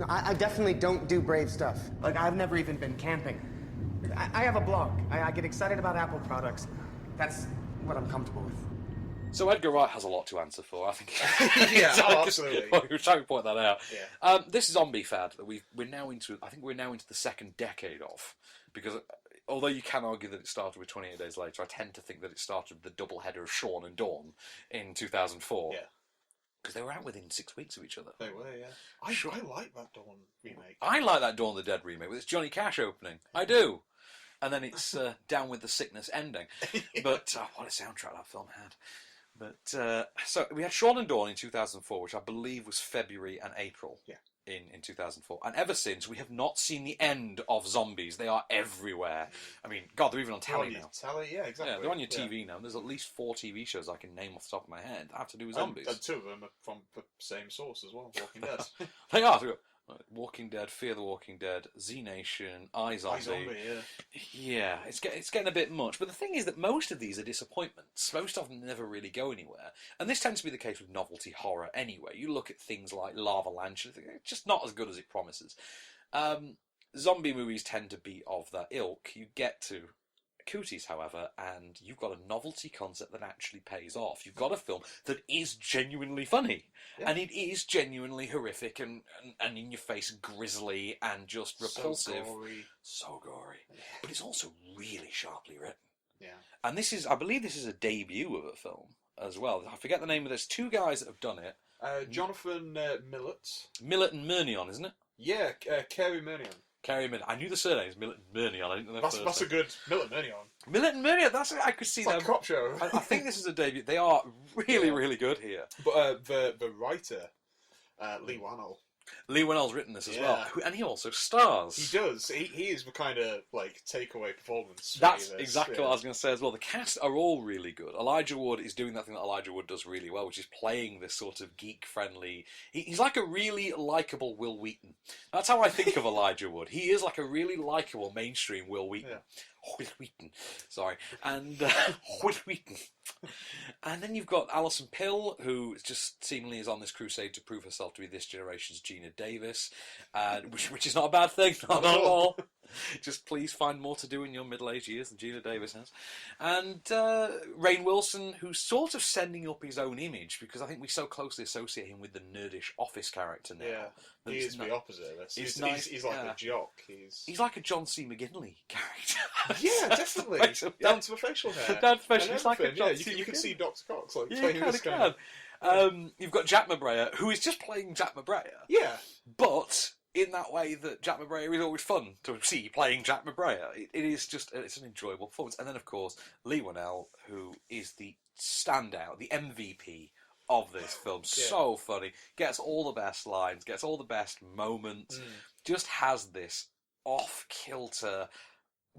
I definitely don't do brave stuff. Like, I've never even been camping. I have a blog. I get excited about Apple products. That's what I'm comfortable with. So Edgar Wright has a lot to answer for, I think. Yeah, absolutely. We're trying to point that out. Yeah. This zombie fad that we're now into the second decade of, because although you can argue that it started with 28 Days Later, I tend to think that it started with the double header of Shaun and Dawn in 2004. Yeah. Because they were out within 6 weeks of each other. They were, yeah. I like that Dawn remake. I like that Dawn of the Dead remake with its Johnny Cash opening. I do. And then it's Down with the Sickness ending. But what a soundtrack that film had. But so we had Shaun and Dawn in 2004, which I believe was February and April. Yeah. In 2004. And ever since, we have not seen the end of zombies. They are everywhere. I mean, God, they're even on telly now. Telly, yeah, exactly. Yeah, they're on your TV now. There's at least 4 TV shows I can name off the top of my head that have to do with zombies. And 2 of them are from the same source as well, Walking Dead. They are. Walking Dead, Fear the Walking Dead, Z Nation, iZombie. Yeah, it's getting a bit much. But the thing is that most of these are disappointments. Most of them never really go anywhere. And this tends to be the case with novelty horror anyway. You look at things like Lavalanche, it's just not as good as it promises. Zombie movies tend to be of that ilk. You get to Cooties, however, and you've got a novelty concept that actually pays off. You've got a film that is genuinely funny, and it is genuinely horrific and in your face, grisly and just repulsive, so gory. But it's also really sharply written. Yeah, and I believe this is a debut of a film as well. I forget the name of this. 2 guys that have done it. Jonathan Millett and Murnion, isn't it? Yeah, Carey Murnion. Kerry Millett. I knew the surname is Millett and Murnion. I didn't know the That's a good Millett and Murnion. Millett and Murnion. That's I could see It's like them. a cop show. I think this is a debut. They are really, really good here. But the writer, Lee Wannell. Lee Wannell's written this as Yeah. well, and he also stars. He does. He is the kind of like takeaway performance. That's for this. exactly what I was going to say as well. The cast are all really good. Elijah Wood is doing that thing that Elijah Wood does really well, which is playing this sort of geek-friendly... He's like a really likeable Will Wheaton. That's how I think of Elijah Wood. He is like a really likeable mainstream Will Wheaton. Will Wheaton. Sorry. And Will Wheaton. And then you've got Alison Pill, who just seemingly is on this crusade to prove herself to be this generation's Gina Davis, which is not a bad thing, not at all. Just please find more to do in your middle-aged years than Gina Davis has. And Rainn Wilson, who's sort of sending up his own image, because I think we so closely associate him with the nerdish office character now. Yeah, he is the opposite of this. He's like a jock. He's like a John C. McGinley character. Yeah, definitely. Down to the facial hair. Down to the facial. It's like a John you C. can see Dr. Cox like Yeah, playing you this kind of can. You've got Jack McBrayer, who is just playing Jack McBrayer. Yeah. But in that way that Jack McBrayer is always fun to see playing Jack McBrayer. It is just, it's an enjoyable performance. And then, of course, Lee Wannell, who is the standout, the MVP of this film. So funny. Gets all the best lines, gets all the best moments, just has this off-kilter...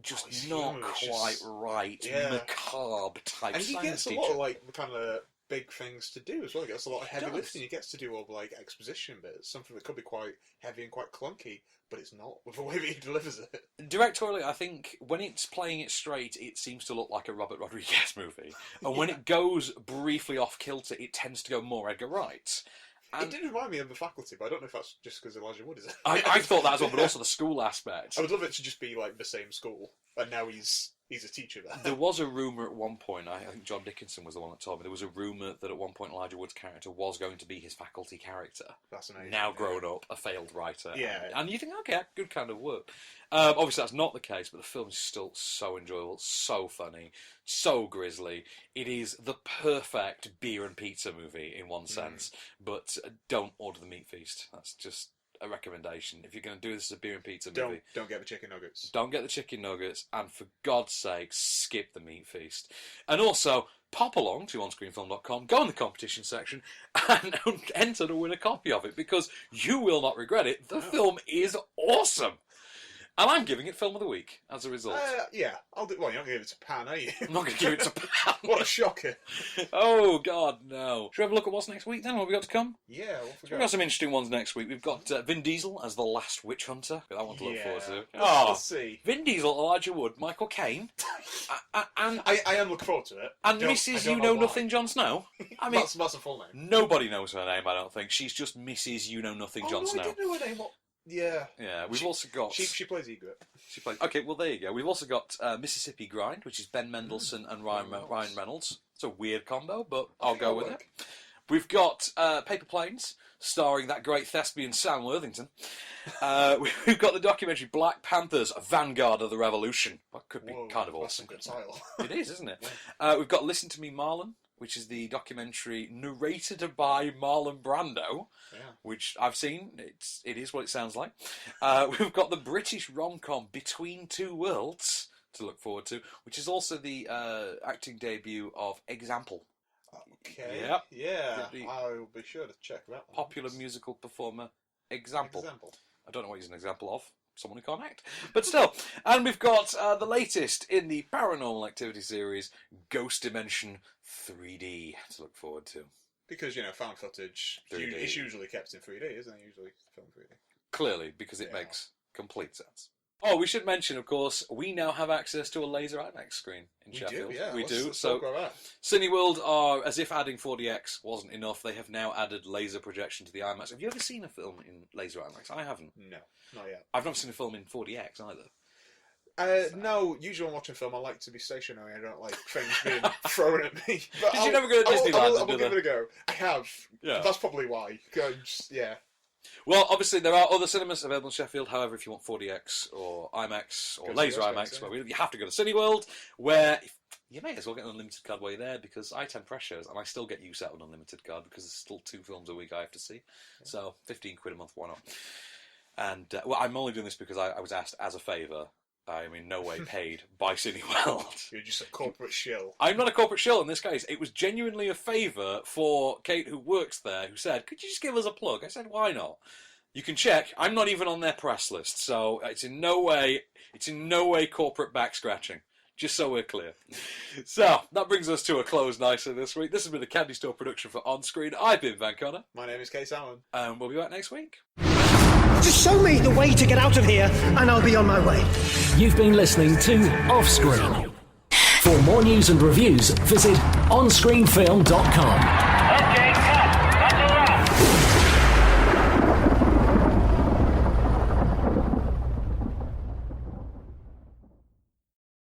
just not quite right, macabre type. And he gets a lot of like kind of big things to do as well. He gets a lot of heavy lifting. He gets to do all the like exposition bits, something that could be quite heavy and quite clunky, but it's not with the way that he delivers it. Directorially, I think when it's playing it straight, it seems to look like a Robert Rodriguez movie, and when it goes briefly off kilter, it tends to go more Edgar Wright. It did remind me of The Faculty, but I don't know if that's just because Elijah Wood is it. I thought that as well, but also the school aspect. I would love it to just be like the same school, and now he's a teacher there. There was a rumour at one point, I think John Dickinson was the one that told me, there was a rumour that at one point Elijah Wood's character was going to be his faculty character. Fascinating. Now grown up, a failed writer. Yeah. And you think, okay, good kind of work. Obviously that's not the case, but the film is still so enjoyable, so funny, so grisly. It is the perfect beer and pizza movie in one sense, but don't order the meat feast. That's just a recommendation. If you're going to do this as a beer and pizza movie, don't get the chicken nuggets. Don't get the chicken nuggets, and for God's sake, skip the meat feast. And also, pop along to OnScreenFilm.com, go in the competition section, and enter to win a copy of it, because you will not regret it. The film is awesome. And I'm giving it Film of the Week as a result. Yeah, I'll do. Well, you're not going to give it to Pan, are you? I'm not going to give it to Pan. What a shocker! Oh God, no! Should we have a look at what's next week then? What have we got to come? Yeah, We've got some interesting ones next week. We've got Vin Diesel as the last witch hunter. Got that one to look forward to. Let's see. Vin Diesel, Elijah Wood, Michael Caine, and I am looking forward to it. And Mrs. You Know Nothing Jon Snow. I mean, that's a full name. Nobody knows her name. I don't think she's just Mrs. You Know Nothing Jon Snow. I didn't know her name. Yeah. Yeah, we've also got... She plays Egret. She plays... Okay, well, there you go. We've also got Mississippi Grind, which is Ben Mendelsohn and Ryan Reynolds. It's a weird combo, but I'll go with it. We've got Paper Planes, starring that great thespian Sam Worthington. We've got the documentary Black Panthers, Vanguard of the Revolution. That could be kind of awesome. That's a good title. It is, isn't it? We've got Listen to Me, Marlon, which is the documentary narrated by Marlon Brando, which I've seen. It is what it sounds like. We've got the British rom-com Between Two Worlds to look forward to, which is also the acting debut of Example. Okay. Yep. Yeah. I'll be sure to check that one. Popular musical performer Example. I don't know what he's an example of. Someone who can't act. But still. And we've got the latest in the Paranormal Activity series, Ghost Dimension 3D to look forward to. Because, found footage is usually kept in 3D, isn't it? Usually filmed 3D. Clearly, because it makes complete sense. Oh, we should mention, of course, we now have access to a laser IMAX screen in Sheffield. We do. Let's talk about that. Cineworld are, as if adding 4DX wasn't enough, they have now added laser projection to the IMAX. Have you ever seen a film in laser IMAX? I haven't. No, not yet. I've not seen a film in 4DX either. No, usually when watching film, I like to be stationary. I don't like things being thrown at me. Did you never go to Disneyland? I'll give it a go. I have. Yeah. That's probably why. Yeah. Well, obviously there are other cinemas available in Sheffield. However, if you want 4DX or IMAX or laser IMAX, you have to go to Cineworld, where you may as well get an unlimited card while you're there, because I attend press shows and I still get use out of an unlimited card because there's still 2 films a week I have to see. So £15 a month, why not? And, well, I'm only doing this because I was asked as a favour. I'm in no way paid by Cineworld. You're just a corporate shill. I'm not a corporate shill in this case. It was genuinely a favour for Kate, who works there, who said, could you just give us a plug? I said, why not? You can check. I'm not even on their press list, so it's in no way corporate back scratching. Just so we're clear. So, that brings us to a close nicely this week. This has been a Candystore production for OnScreen. I've been Van Connor. My name is Kase Allen. And we'll be back next week. Just show me the way to get out of here, and I'll be on my way. You've been listening to OffScreen. For more news and reviews, visit OnScreenFilm.com.